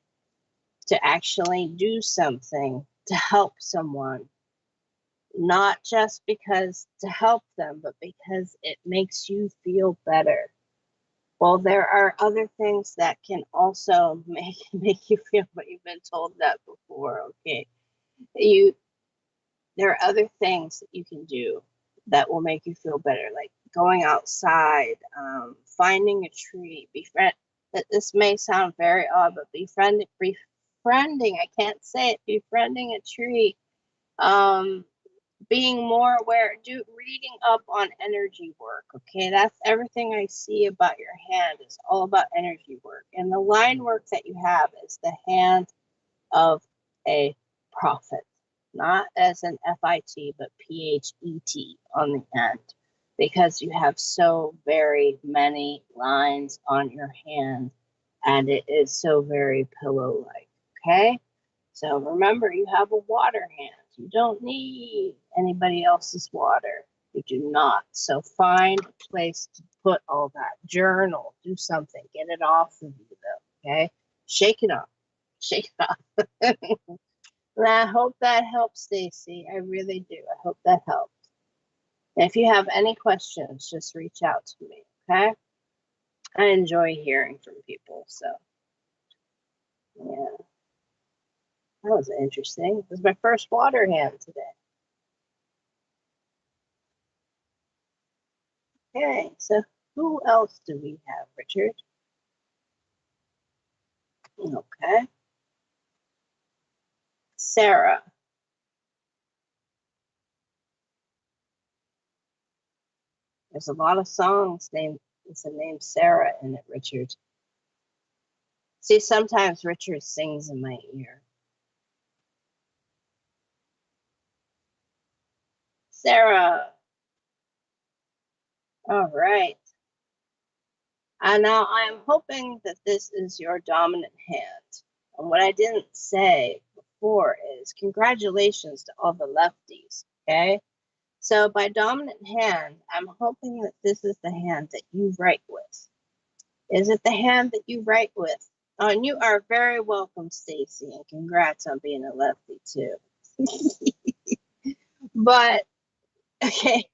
to actually do something to help someone, not just because to help them, but because it makes you feel better. Well, there are other things that can also make you feel, but you've been told that before, okay? There are other things that you can do that will make you feel better, like going outside, finding a tree, this may sound very odd, but befriending, I can't say it, befriending a tree, being more aware, reading up on energy work, okay? That's everything I see about your hand is all about energy work. And the line work that you have is the hand of a prophet, not as an FIT, but PHET on the end, because you have so very many lines on your hand and it is so very pillow-like, okay? So remember, you have a water hand. You don't need anybody else's water. You do not. So find a place to put all that. Journal, do something, get it off of you though, okay? Shake it off. Shake it off. And I hope that helps, Stacy. I really do. I hope that helps. And if you have any questions, just reach out to me, okay? I enjoy hearing from people, so yeah. That was interesting. It was my first water hand today. Okay, so who else do we have, Richard? Okay. Sarah. There's a lot of songs named with the name Sarah in it, Richard. See, sometimes Richard sings in my ear. Sarah. All right. And now I'm hoping that this is your dominant hand. And what I didn't say before is congratulations to all the lefties, okay? So by dominant hand, I'm hoping that this is the hand that you write with. Is it the hand that you write with? Oh, and you are very welcome, Stacy, and congrats on being a lefty too. But okay,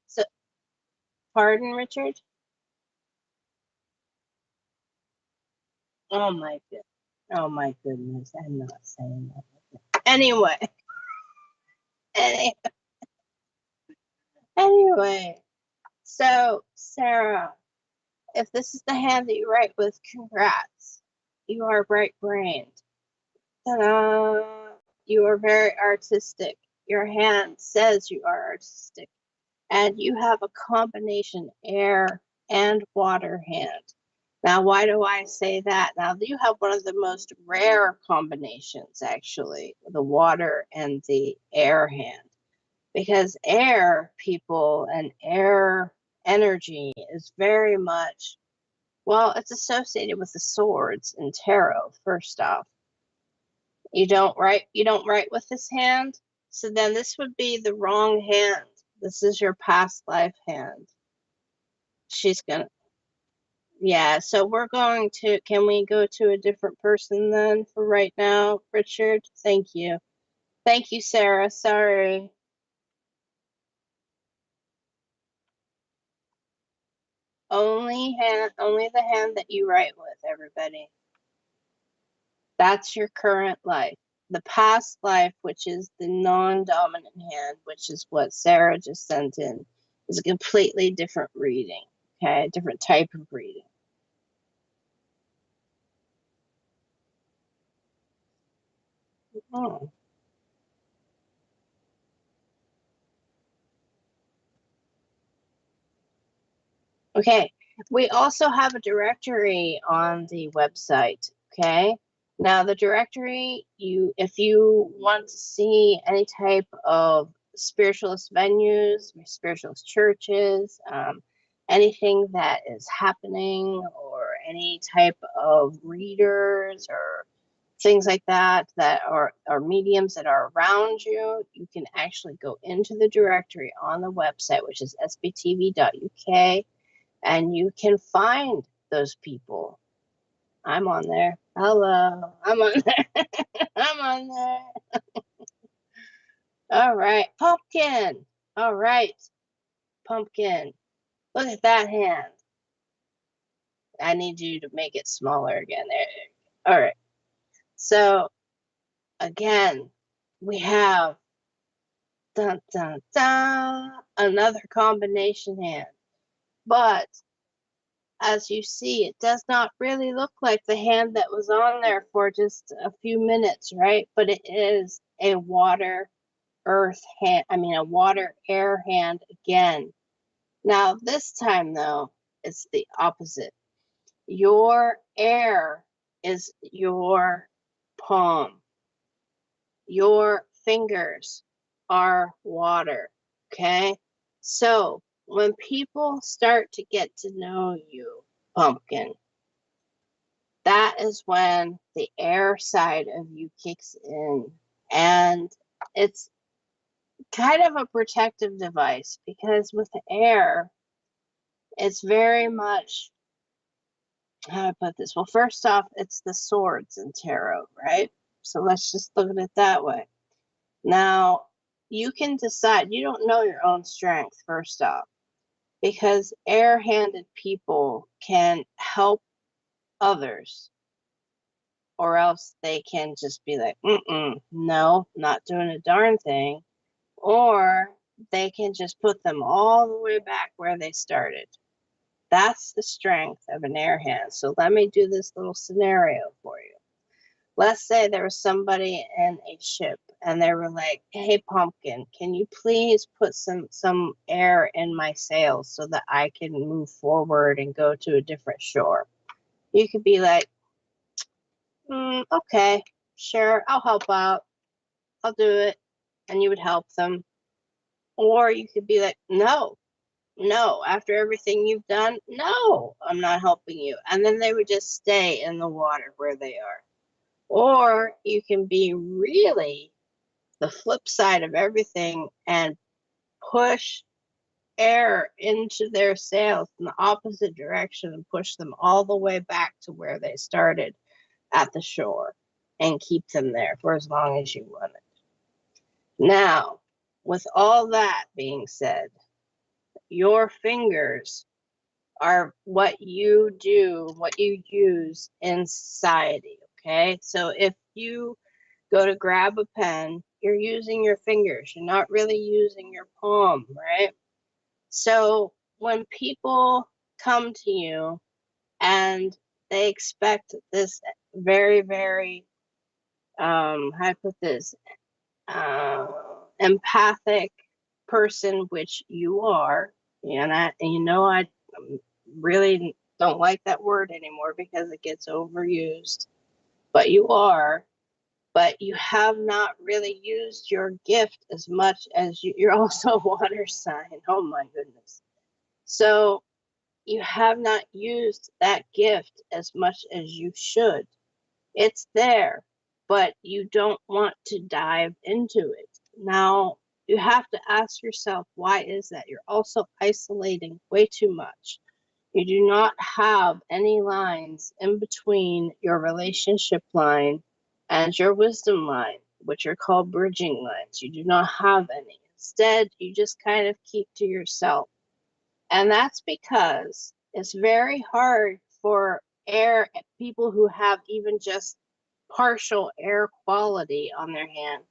so pardon, Richard. Oh my goodness. Oh my goodness. I'm not saying that. Anyway, anyway. So Sarah, if this is the hand that you write with, congrats. You are bright brained. Ta-da! You are very artistic. Your hand says you are artistic. And you have a combination air and water hand. Now, why do I say that? Now, you have one of the most rare combinations, actually, the water and the air hand. Because air people and air energy is very much, well, it's associated with the swords in tarot, first off. You don't write with this hand, so then this would be the wrong hand. This is your past life hand. She's gonna, yeah, so we're going to, can we go to a different person then for right now, Richard? Thank you. Thank you, Sarah. Sorry. Only the hand that you write with, everybody. That's your current life. The past life, which is the non-dominant hand, which is what Sarah just sent in, is a completely different reading. Okay, a different type of reading. Oh. Okay, we also have a directory on the website. Okay, now the directory, if you want to see any type of spiritualist venues, spiritualist churches, anything that is happening, or any type of readers or things like that are mediums that are around you, you can actually go into the directory on the website, which is sbtv.uk, and you can find those people. I'm on there. Hello. I'm on there. I'm on there. All right. Pumpkin. All right. Pumpkin. Look at that hand. I need you to make it smaller again. There. All right. So again, we have dun, dun, dun, another combination hand. But as you see, it does not really look like the hand that was on there for just a few minutes, right? But it is a water earth hand, a water air hand again. Now, this time though, it's the opposite. Your air is your palm. Your fingers are water, okay? So when people start to get to know you, Pumpkin, that is when the air side of you kicks in. And it's kind of a protective device because with the air, it's very much, how do I put this? Well, first off, it's the swords in tarot, right? So let's just look at it that way. Now, you can decide, you don't know your own strength, first off, because air-handed people can help others, or else they can just be like, no, not doing a darn thing. Or they can just put them all the way back where they started. That's the strength of an air hand. So let me do this little scenario for you. Let's say there was somebody in a ship and they were like, hey, Pumpkin, can you please put some air in my sails so that I can move forward and go to a different shore? You could be like, okay, sure, I'll help out. I'll do it. And you would help them. Or you could be like, no, after everything you've done, no, I'm not helping you. And then they would just stay in the water where they are. Or you can be really the flip side of everything and push air into their sails in the opposite direction and push them all the way back to where they started at the shore and keep them there for as long as you want it. Now, with all that being said, your fingers are what you do, what you use in society, okay? So if you go to grab a pen, you're using your fingers. You're not really using your palm, right? So when people come to you and they expect this very, very, how do I put this, empathic person, which you are, and I really don't like that word anymore because it gets overused, but you are, but you have not really used your gift as much as you're also a water sign. Oh my goodness. So you have not used that gift as much as you should. It's there, but you don't want to dive into it. Now, you have to ask yourself, why is that? You're also isolating way too much. You do not have any lines in between your relationship line and your wisdom line, which are called bridging lines. You do not have any. Instead, you just kind of keep to yourself. And that's because it's very hard for air people who have even just partial air quality on their hand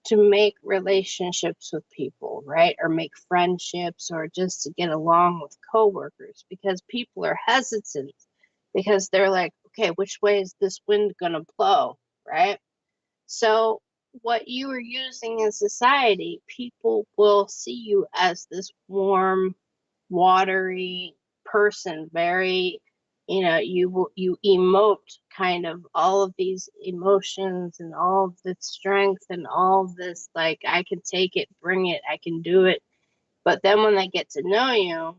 to make relationships with people, right? Or make friendships or just to get along with coworkers because people are hesitant because they're like, okay, which way is this wind going to blow, right? So what you are using in society, people will see you as this warm, watery person, very, you emote kind of all of these emotions and all of this strength and all of this, like, I can take it, bring it, I can do it. But then when they get to know you,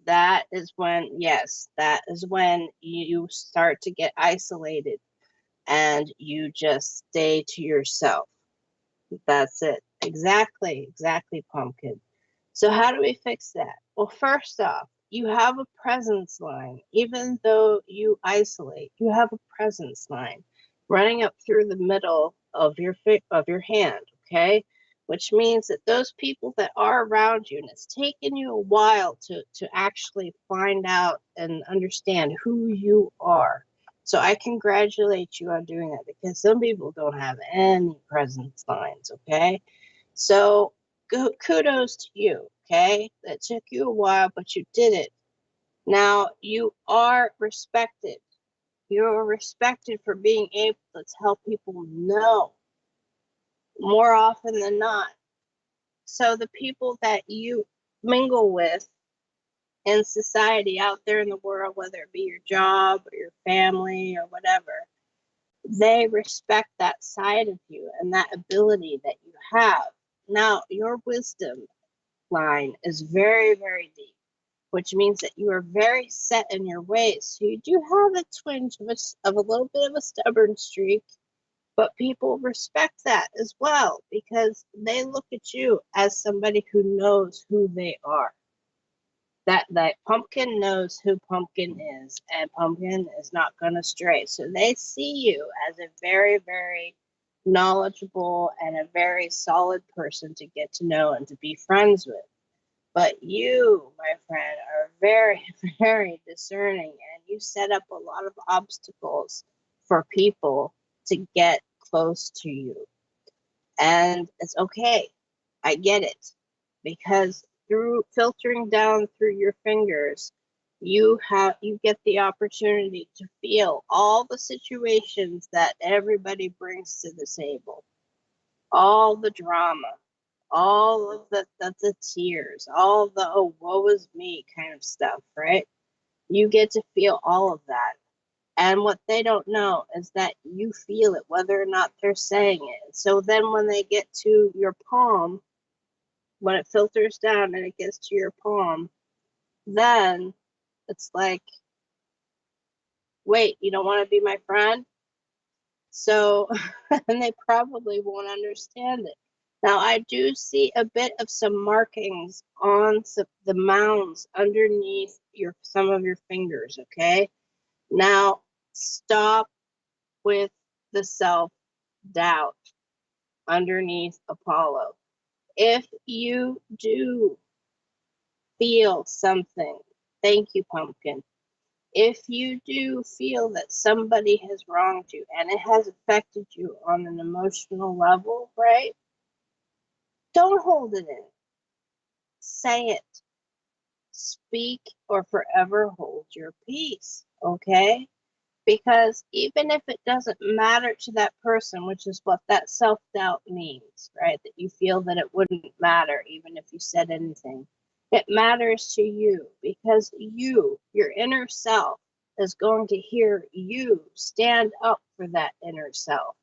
that is when, yes, that is when you start to get isolated and you just stay to yourself. That's it. Exactly, Pumpkin. So how do we fix that? Well, first off, you have a presence line. Even though you isolate, you have a presence line running up through the middle of your hand, okay? Which means that those people that are around you, and it's taken you a while to actually find out and understand who you are. So I congratulate you on doing that because some people don't have any presence lines, okay? So kudos to you, okay? That took you a while, but you did it. Now you are respected. You're respected for being able to tell people no more often than not. So the people that you mingle with in society out there in the world, whether it be your job or your family or whatever, they respect that side of you and that ability that you have. Now, your wisdom line is very, very deep, which means that you are very set in your ways. So you do have a twinge of a little bit of a stubborn streak, but people respect that as well because they look at you as somebody who knows who they are. That Pumpkin knows who Pumpkin is, and Pumpkin is not going to stray. So they see you as a very, very knowledgeable and a very solid person to get to know and to be friends with. But you, my friend, are very, very discerning, and you set up a lot of obstacles for people to get close to you. And it's okay. I get it. Because through filtering down through your fingers, you get the opportunity to feel all the situations that everybody brings to the table, all the drama, all of the tears, all the oh woe is me kind of stuff, right? You get to feel all of that. And what they don't know is that you feel it, whether or not they're saying it. So then when they get to your palm, when it filters down and it gets to your palm, then it's like, wait, you don't want to be my friend? So, and they probably won't understand it. Now, I do see a bit of some markings on the mounds underneath some of your fingers, okay? Now, stop with the self-doubt underneath Apollo. If you do feel something, thank you, Pumpkin. If you do feel that somebody has wronged you and it has affected you on an emotional level, right? Don't hold it in. Say it. Speak or forever hold your peace, okay? Because even if it doesn't matter to that person, which is what that self-doubt means, right? That you feel that it wouldn't matter even if you said anything. It matters to you because your inner self, is going to hear you stand up for that inner self.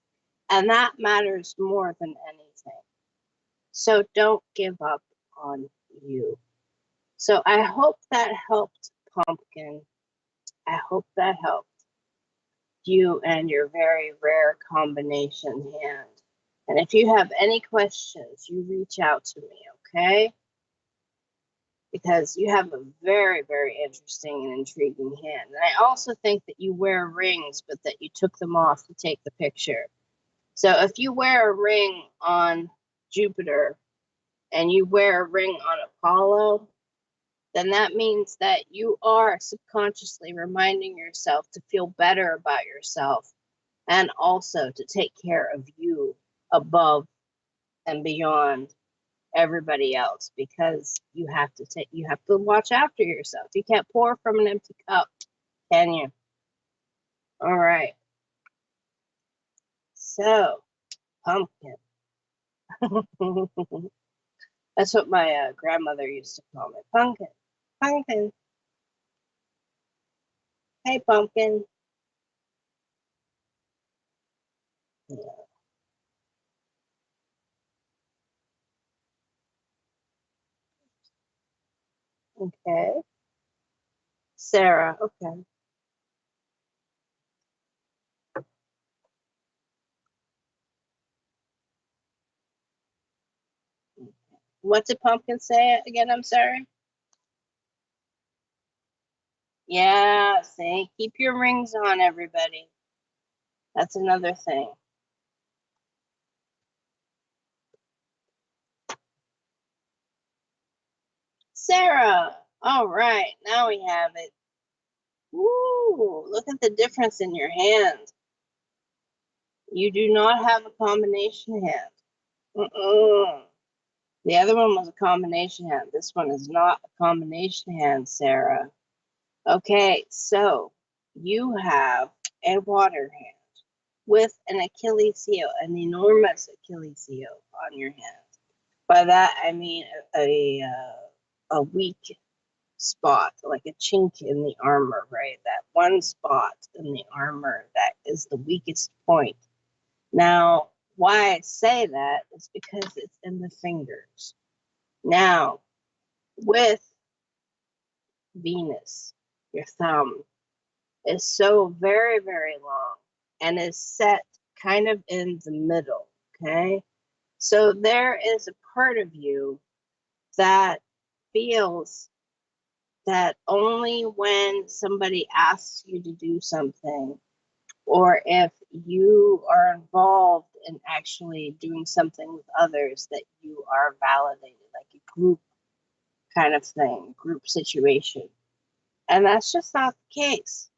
And that matters more than anything. So don't give up on you. So I hope that helped, Pumpkin. I hope that helped you and your very rare combination hand. And if you have any questions, you reach out to me, okay? Because you have a very, very interesting and intriguing hand. And I also think that you wear rings, but that you took them off to take the picture. So if you wear a ring on Jupiter and you wear a ring on Apollo, then that means that you are subconsciously reminding yourself to feel better about yourself and also to take care of you above and beyond everybody else, because you have to watch after yourself. You can't pour from an empty cup, can you? All right. So, Pumpkin. That's what my grandmother used to call me. Pumpkin. Pumpkin. Hey, Pumpkin. Yeah. Okay. Sarah. Okay. What did Pumpkin say again? I'm sorry. Yeah, see, keep your rings on, everybody. That's another thing. Sarah. All right, now we have it. Woo, look at the difference in your hand. You do not have a combination hand. The other one was a combination hand. This one is not a combination hand, Sarah. Okay, so you have a water hand with an Achilles heel, an enormous Achilles heel on your hand. By that I mean a weak spot, like a chink in the armor, right? That one spot in the armor that is the weakest point. Now, why I say that is because it's in the fingers. Now, with Venus, your thumb is so very, very long and is set kind of in the middle, okay? So there is a part of you that feels that only when somebody asks you to do something, or if you are involved in actually doing something with others, that you are validated, like a group kind of thing, group situation. And that's just not the case.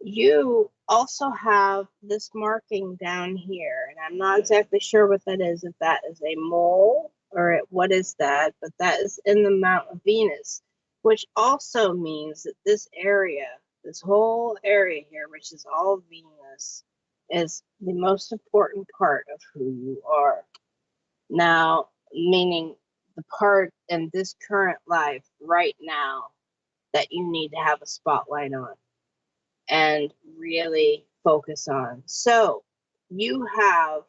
You also have this marking down here, and I'm not exactly sure what that is, if that is a mole or what is that, but that is in the Mount of Venus, which also means that this area, this whole area here, which is all Venus, is the most important part of who you are. Now, meaning the part in this current life right now that you need to have a spotlight on and really focus on. So you have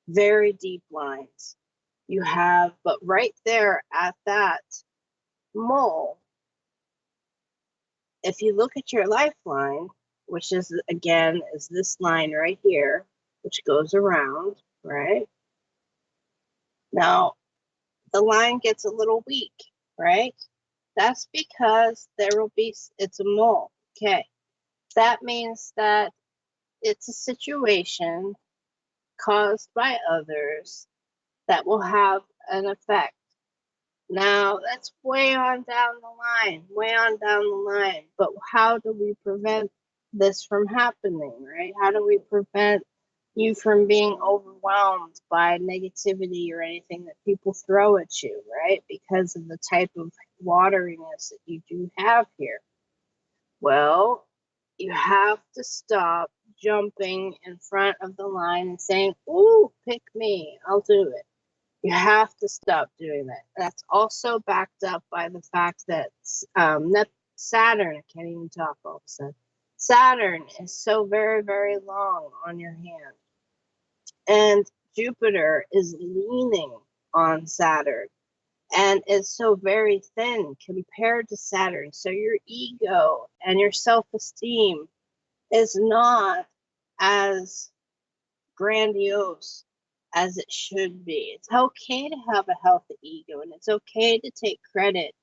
very deep lines. You have, but right there at that mole, if you look at your lifeline, which is again is this line right here, which goes around, right? Now the line gets a little weak, right? That's because there will be, it's a mole. Okay. That means that it's a situation caused by others that will have an effect. Now, that's way on down the line, way on down the line. But how do we prevent this from happening, right? How do we prevent you from being overwhelmed by negativity or anything that people throw at you, right? Because of the type of wateriness that you do have here. Well, you have to stop jumping in front of the line and saying, "Ooh, pick me, I'll do it." You have to stop doing that. That's also backed up by the fact that Saturn, I can't even talk all of a sudden. Saturn is so very, very long on your hand. And Jupiter is leaning on Saturn and is so very thin compared to Saturn. So your ego and your self-esteem is not as grandiose as it should be. It's okay to have a healthy ego, and it's okay to take credit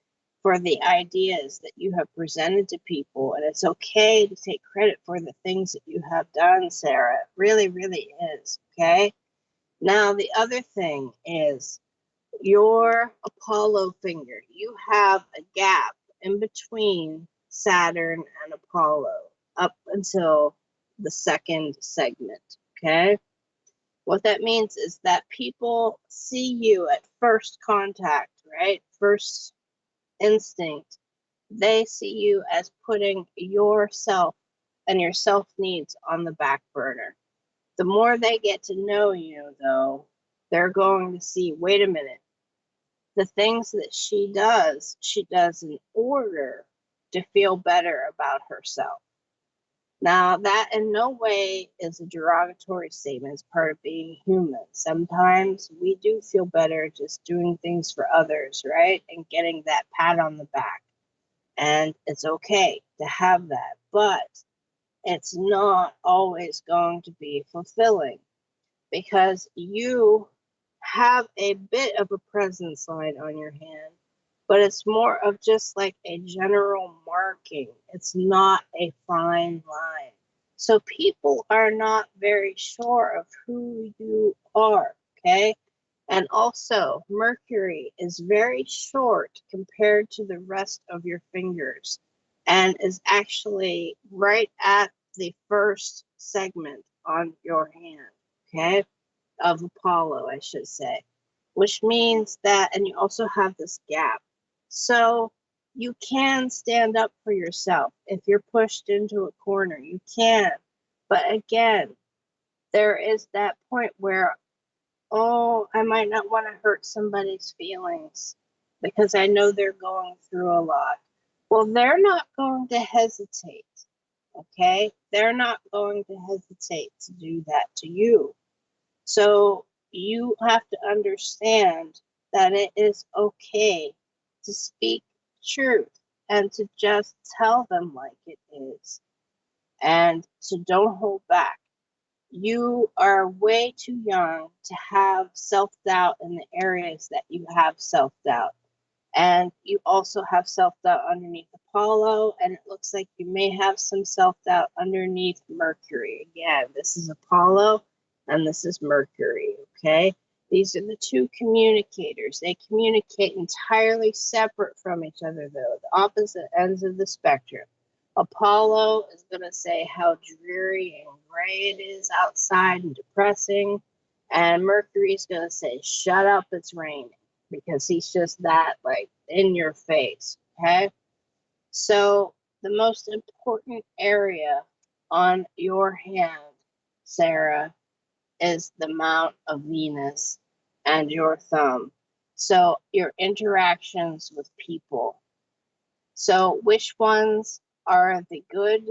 for the ideas that you have presented to people, and it's okay to take credit for the things that you have done, Sarah. It really, really is, okay? Now, the other thing is your Apollo finger. You have a gap in between Saturn and Apollo up until the second segment, okay? What that means is that people see you at first contact, right? First instinct. They see you as putting yourself and your self needs on the back burner. The more they get to know you, though, they're going to see, wait a minute, the things that she does in order to feel better about herself. Now, that in no way is a derogatory statement. It's part of being human. Sometimes we do feel better just doing things for others, right? And getting that pat on the back. And it's okay to have that. But it's not always going to be fulfilling because you have a bit of a presence line on your hand, but it's more of just like a general marking. It's not a fine line. So people are not very sure of who you are, okay? And also, Mercury is very short compared to the rest of your fingers and is actually right at the first segment on your hand, okay? Of Apollo, I should say, which means that, and you also have this gap. So you can stand up for yourself. If you're pushed into a corner, you can. But again, there is that point where, oh, I might not want to hurt somebody's feelings because I know they're going through a lot. Well, they're not going to hesitate, okay? They're not going to hesitate to do that to you. So you have to understand that it is okay to speak truth and to just tell them like it is, and to don't hold back. You are way too young to have self-doubt in the areas that you have self-doubt. And you also have self-doubt underneath Apollo, and it looks like you may have some self-doubt underneath Mercury. Again, this is Apollo and this is Mercury, okay? These are the two communicators. They communicate entirely separate from each other, though, the opposite ends of the spectrum. Apollo is going to say how dreary and gray it is outside and depressing, and Mercury is going to say, shut up, it's raining, because he's just that, like, in your face, okay? So the most important area on your hand, Sarah, is the mount of Venus and your thumb. So your interactions with people. So which ones are the good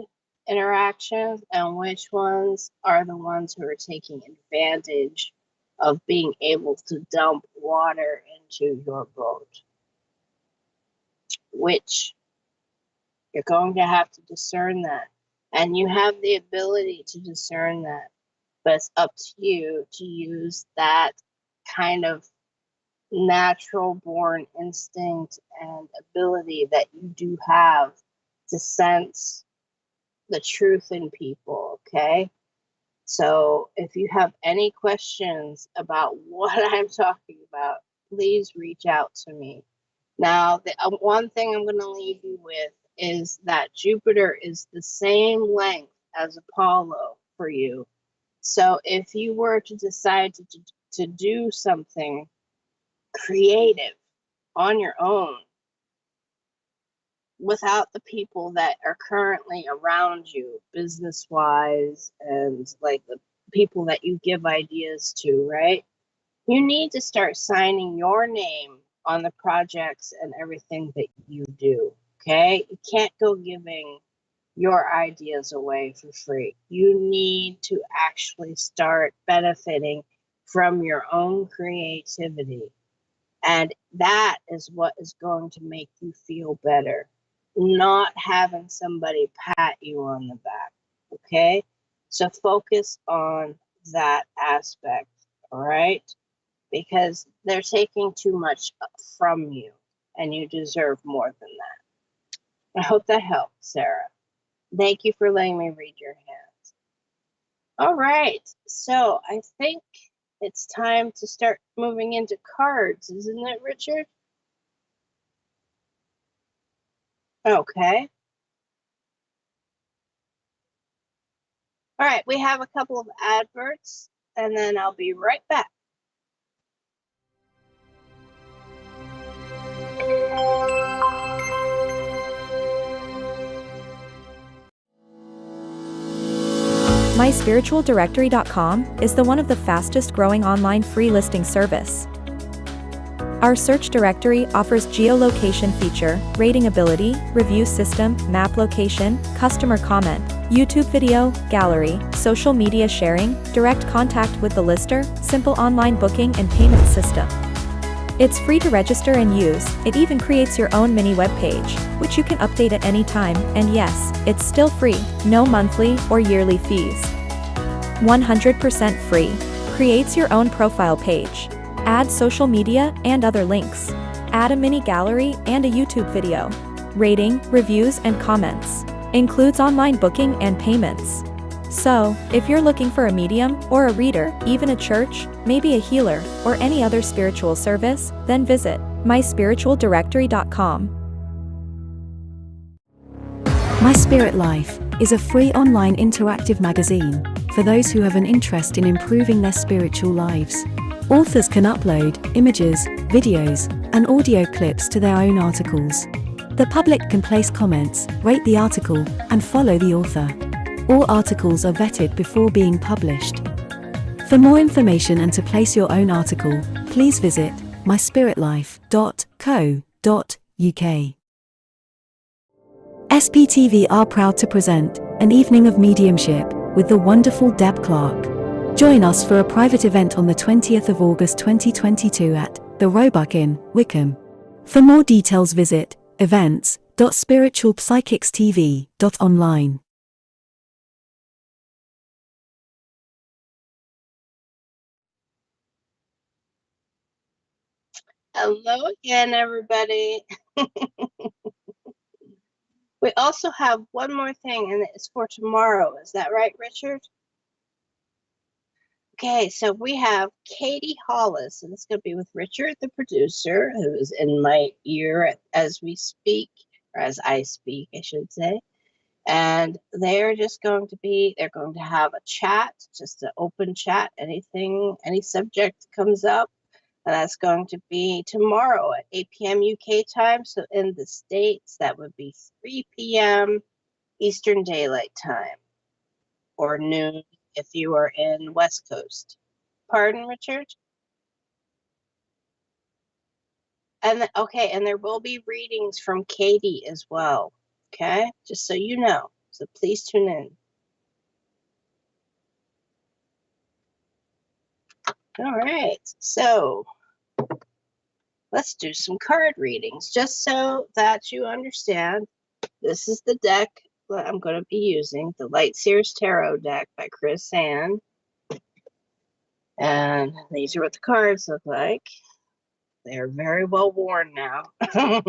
interactions and which ones are the ones who are taking advantage of being able to dump water into your boat? Which you're going to have to discern that. And you have the ability to discern that. But it's up to you to use that kind of natural born instinct and ability that you do have to sense the truth in people, okay? So if you have any questions about what I'm talking about, please reach out to me. Now, the one thing I'm going to leave you with is that Jupiter is the same length as Apollo for you. So if you were to decide to do something creative on your own, without the people that are currently around you, business-wise, and like the people that you give ideas to, right? You need to start signing your name on the projects and everything that you do, okay? You can't go giving your ideas away for free. You need to actually start benefiting from your own creativity. And that is what is going to make you feel better. Not having somebody pat you on the back, okay? So focus on that aspect, all right? Because they're taking too much from you, and you deserve more than that. I hope that helped, Sarah. Thank you for letting me read your hands. All right, so I think it's time to start moving into cards, isn't it, Richard? Okay. All right, we have a couple of adverts, and then I'll be right back. MySpiritualDirectory.com is one of the fastest growing online free listing service. Our search directory offers geolocation feature, rating ability, review system, map location, customer comment, YouTube video, gallery, social media sharing, direct contact with the lister, simple online booking and payment system. It's free to register and use. It even creates your own mini web page, which you can update at any time, and yes, it's still free, no monthly or yearly fees. 100% free. Creates your own profile page. Add social media and other links. Add a mini gallery and a YouTube video. Rating, reviews and comments. Includes online booking and payments. So, if you're looking for a medium or a reader, even a church, maybe a healer, or any other spiritual service, then visit myspiritualdirectory.com. My Spirit Life is a free online interactive magazine for those who have an interest in improving their spiritual lives. Authors can upload images, videos, and audio clips to their own articles. The public can place comments, rate the article, and follow the author. All articles are vetted before being published. For more information and to place your own article, please visit myspiritlife.co.uk. SPTV are proud to present an evening of mediumship with the wonderful Deb Clark. Join us for a private event on the 20th of August 2022 at the Roebuck Inn, Wickham. For more details visit events.spiritualpsychicstv.online. Hello again, everybody. We also have one more thing, and it's for tomorrow. Is that right, Richard? Okay, so we have Katie Hollis, and it's going to be with Richard, the producer, who is in my ear as we speak, or as I speak, I should say. And they're going to have a chat, just an open chat, any subject comes up. And that's going to be tomorrow at 8 p.m. UK time. So in the States, that would be 3 p.m. Eastern Daylight Time, or noon if you are in West Coast. Pardon, Richard? And and there will be readings from Katie as well. Okay, just so you know. So please tune in. All right, so let's do some card readings, just so that you understand. This is the deck that I'm going to be using, the Light Seers Tarot deck by Chris Ann. And these are what the cards look like. They're very well worn now. I've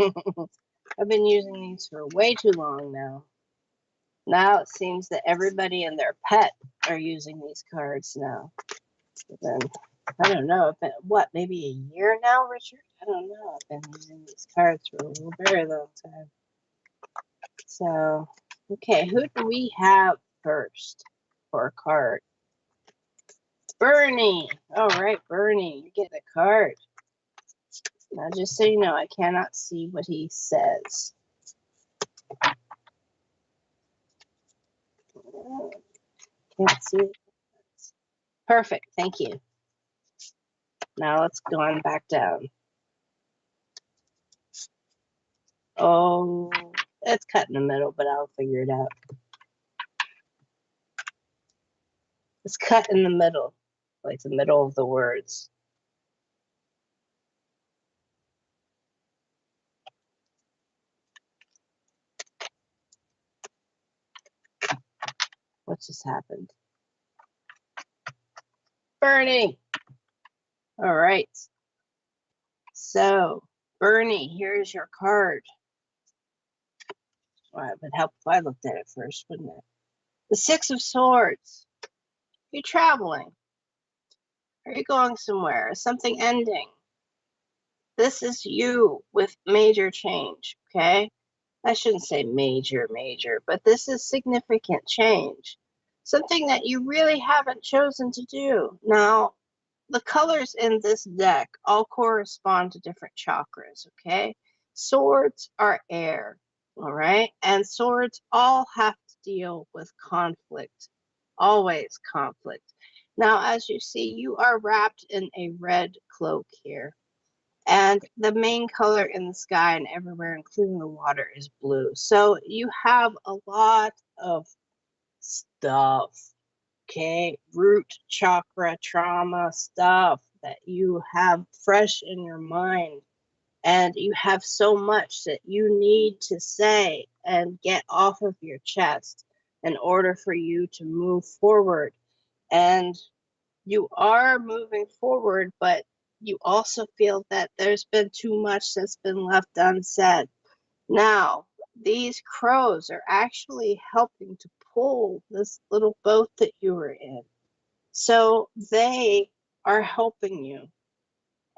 been using these for way too long now. Now it seems that everybody and their pet are using these cards now. But then, I don't know, maybe a year now, Richard? I don't know. I've been using these cards for a very long time. So, okay, who do we have first for a card? Bernie. All right, Bernie, you get a card. Now, just so you know, I cannot see what he says. Can't see it. Perfect, thank you. Now let's go on back down. Oh, it's cut in the middle, but I'll figure it out. It's cut in the middle, like the middle of the words. What just happened? Bernie! All right. So, Bernie, here's your card. Well, it would help if I looked at it first, wouldn't it? The Six of Swords. You're traveling. Are you going somewhere? Is something ending? This is you with major change, okay? I shouldn't say major, but this is significant change. Something that you really haven't chosen to do. Now, the colors in this deck all correspond to different chakras, okay? Swords are air, all right? And swords all have to deal with conflict, always conflict. Now, as you see, you are wrapped in a red cloak here. And the main color in the sky and everywhere, including the water, is blue. So you have a lot of stuff, okay? Root chakra trauma stuff that you have fresh in your mind. And you have so much that you need to say and get off of your chest in order for you to move forward. And you are moving forward, but you also feel that there's been too much that's been left unsaid. Now, these crows are actually helping to pull this little boat that you were in. So they are helping you,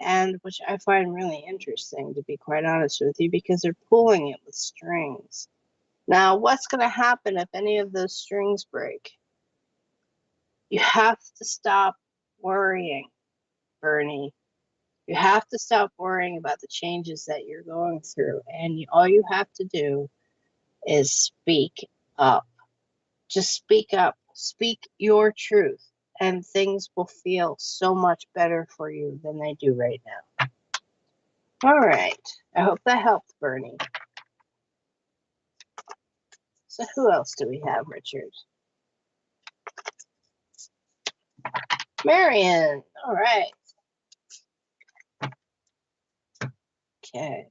and which I find really interesting, to be quite honest with you, because they're pulling it with strings. Now, what's going to happen if any of those strings break? You have to stop worrying, Bernie. You have to stop worrying about the changes that you're going through. And all you have to do is speak up. Just speak up. Speak your truth. And things will feel so much better for you than they do right now. All right. I hope that helped, Bernie. So who else do we have, Richard? Marion. All right. Okay.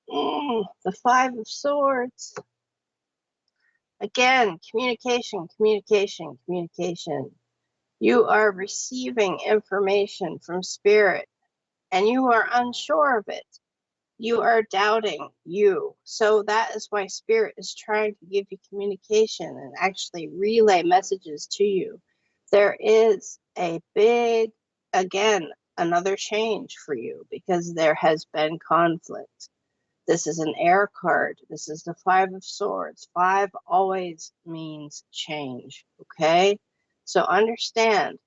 The Five of Swords. Again, communication, communication, communication. You are receiving information from spirit and you are unsure of it. You are doubting you. So that is why spirit is trying to give you communication and actually relay messages to you. There is a big, again, another change for you because there has been conflict. This is an air card. This is the Five of Swords. Five always means change, okay? So understand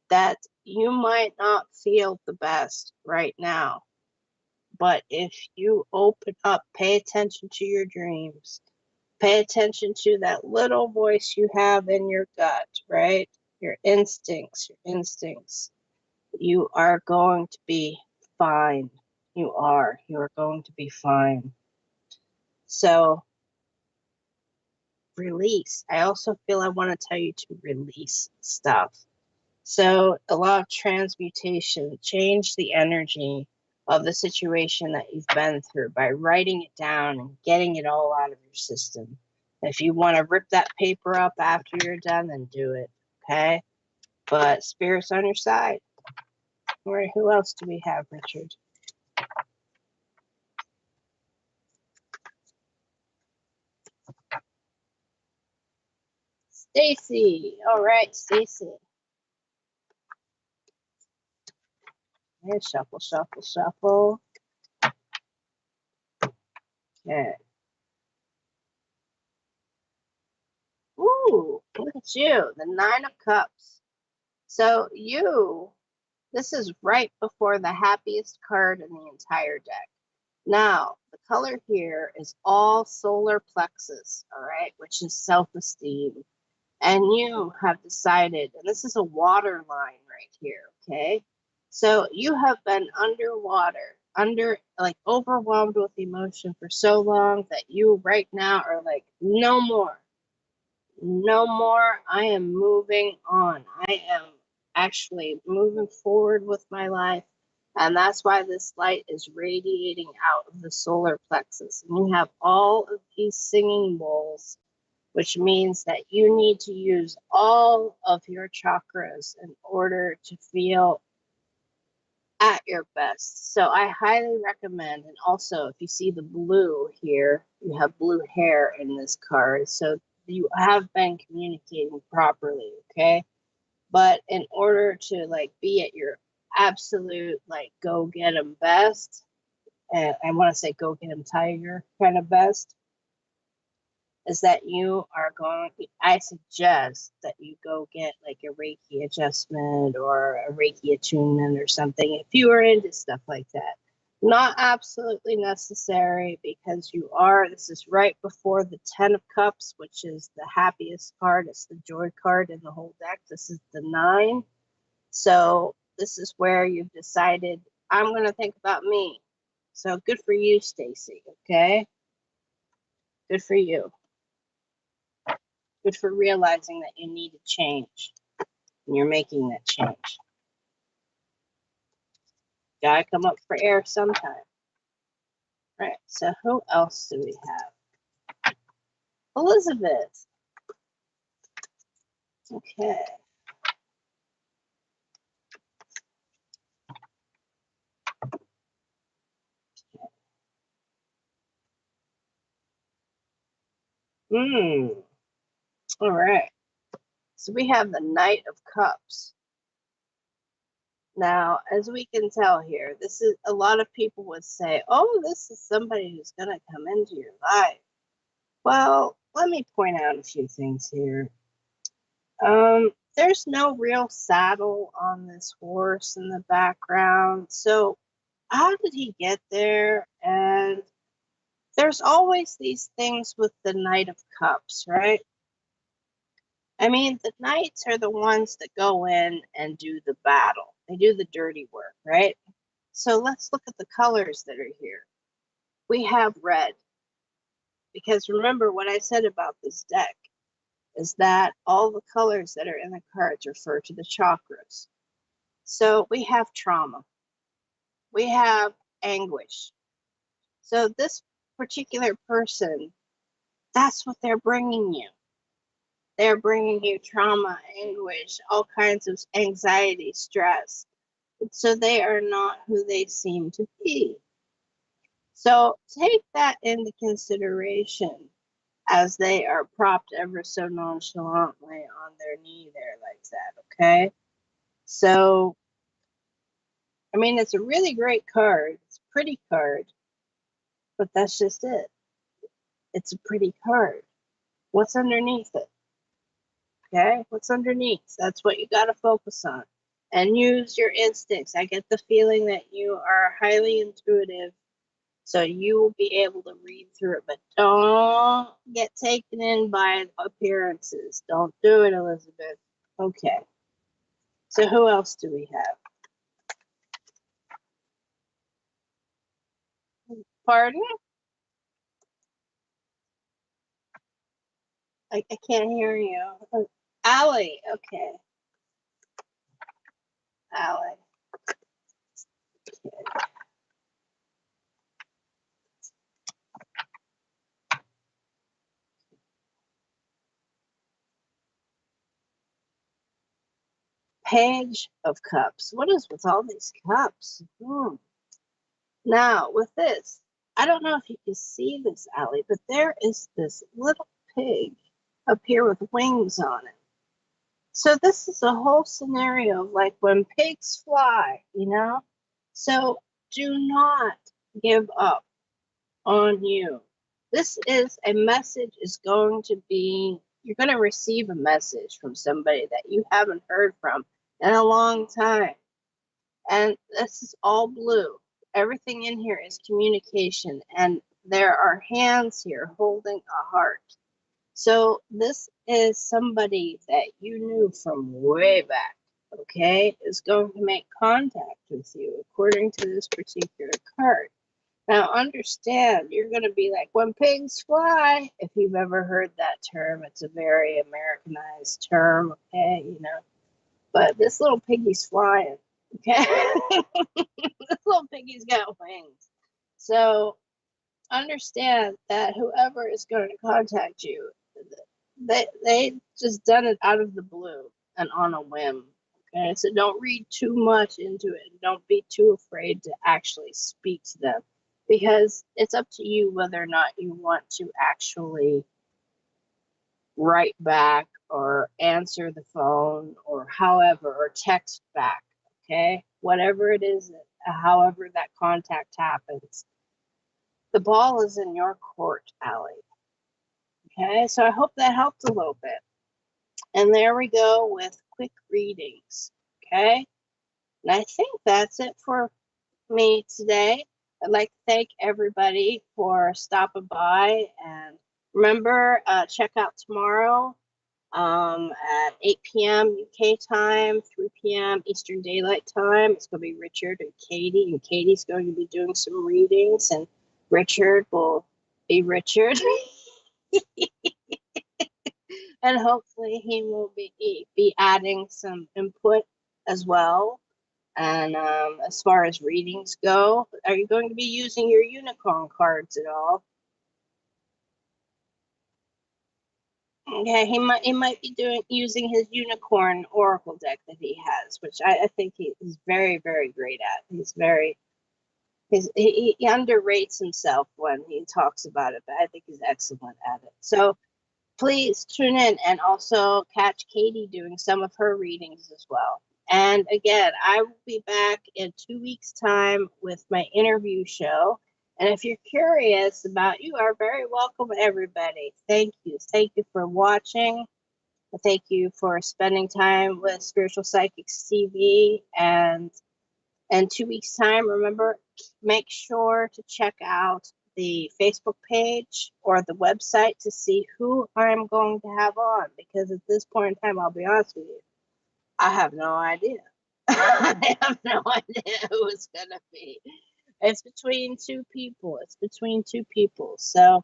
that you might not feel the best right now, but if you open up, pay attention to your dreams, pay attention to that little voice you have in your gut, right? Your instincts, you are going to be fine. You are going to be fine. So release. I also feel I want to tell you to release stuff. So a lot of transmutation, change the energy of the situation that you've been through by writing it down and getting it all out of your system. If you want to rip that paper up after you're done, then do it, okay? But spirit's on your side. All right, who else do we have, Richard? Stacy. All right, Stacy. Okay, shuffle, shuffle, shuffle. Okay. Ooh, look at you, the Nine of Cups. So this is right before the happiest card in the entire deck. Now, the color here is all solar plexus, all right, which is self-esteem. And you have decided, and this is a water line right here, okay? So you have been underwater, overwhelmed with emotion for so long that you right now are like, no more. No more. I am moving on. I am actually moving forward with my life. And that's why this light is radiating out of the solar plexus. And you have all of these singing bowls, which means that you need to use all of your chakras in order to feel at your best. So I highly recommend, and also if you see the blue here, you have blue hair in this card. So you have been communicating properly, okay? But in order to be at your absolute go get 'em best, and I want to say go get 'em tiger kind of best, is that I suggest that you go get a Reiki adjustment or a Reiki attunement or something if you are into stuff like that. Not absolutely necessary because this is right before the 10 of Cups, which is the happiest card. It's the joy card in the whole deck. This is the 9. So this is where you've decided, I'm going to think about me. So good for you, Stacy, okay? Good for you. Good for realizing that you need to change. And you're making that change. Gotta come up for air sometime. Right, so who else do we have? Elizabeth. Okay. All right. So we have the Knight of Cups. Now, as we can tell here, this is a lot of people would say, oh, this is somebody who's going to come into your life. Well, let me point out a few things here. There's no real saddle on this horse in the background. So how did he get there? And there's always these things with the Knight of Cups, right? I mean, the knights are the ones that go in and do the battle. They do the dirty work, right? So let's look at the colors that are here. We have red because remember what I said about this deck is that all the colors that are in the cards refer to the chakras. So we have trauma, we have anguish. So this particular person, that's what they're bringing you. They're bringing you trauma, anguish, all kinds of anxiety, stress. So they are not who they seem to be. So take that into consideration as they are propped ever so nonchalantly on their knee there like that, okay? So, I mean, it's a really great card. It's a pretty card, but that's just it. It's a pretty card. What's underneath it? Okay, what's underneath? That's what you got to focus on. And use your instincts. I get the feeling that you are highly intuitive, so you will be able to read through it, but don't get taken in by appearances. Don't do it, Elizabeth. Okay. So who else do we have? Pardon? I can't hear you. Allie. Okay. Allie. Okay. Page of Cups. What is with all these cups? Now, with this, I don't know if you can see this, Allie, but there is this little pig up here with wings on it. So this is a whole scenario of like when pigs fly, you know? So do not give up on you. This is a message is going to be, you're going to receive a message from somebody that you haven't heard from in a long time. And this is all blue. Everything in here is communication, and there are hands here holding a heart. So this is somebody that you knew from way back, okay, is going to make contact with you according to this particular card. Now understand, you're going to be like, when pigs fly, if you've ever heard that term, it's a very Americanized term, okay, you know, but this little piggy's flying, okay? This little piggy's got wings. So understand that whoever is going to contact you, they just done it out of the blue and on a whim. Okay, so don't read too much into it. Don't be too afraid to actually speak to them, because it's up to you whether or not you want to actually write back or answer the phone or however, or text back. Okay, whatever it is, however that contact happens, the ball is in your court, Allie. Okay, so I hope that helped a little bit. And there we go with quick readings. Okay, and I think that's it for me today. I'd like to thank everybody for stopping by, and remember, check out tomorrow at 8 p.m. UK time, 3 p.m. Eastern Daylight Time. It's going to be Richard and Katie, and Katie's going to be doing some readings, and Richard will be Richard. And hopefully he will be adding some input as well. And as far as readings go, are you going to be using your unicorn cards at all? Okay, he might be using his unicorn oracle deck that he has, which I think he's very, very great at. He underrates himself when he talks about it, but I think he's excellent at it. So please tune in and also catch Katie doing some of her readings as well. And again, I will be back in 2 weeks' time with my interview show. And if you're curious about, you are very welcome, everybody. Thank you. Thank you for watching. Thank you for spending time with Spiritual Psychics TV. And in 2 weeks' time, remember, make sure to check out the Facebook page or the website to see who I'm going to have on, because at this point in time, I'll be honest with you, I have no idea. I have no idea who it's going to be. It's between two people. So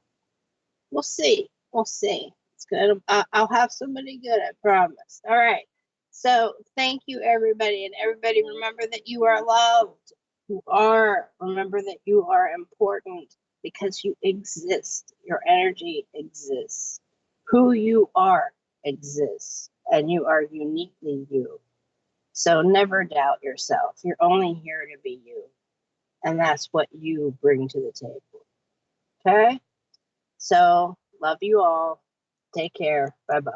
We'll see. We'll see. It's good. I'll have somebody good, I promise. All right. So thank you, everybody. And everybody, remember that you are loved. You are. Remember that you are important because you exist. Your energy exists. Who you are exists. And you are uniquely you. So never doubt yourself. You're only here to be you. And that's what you bring to the table. Okay? So, love you all. Take care. Bye bye.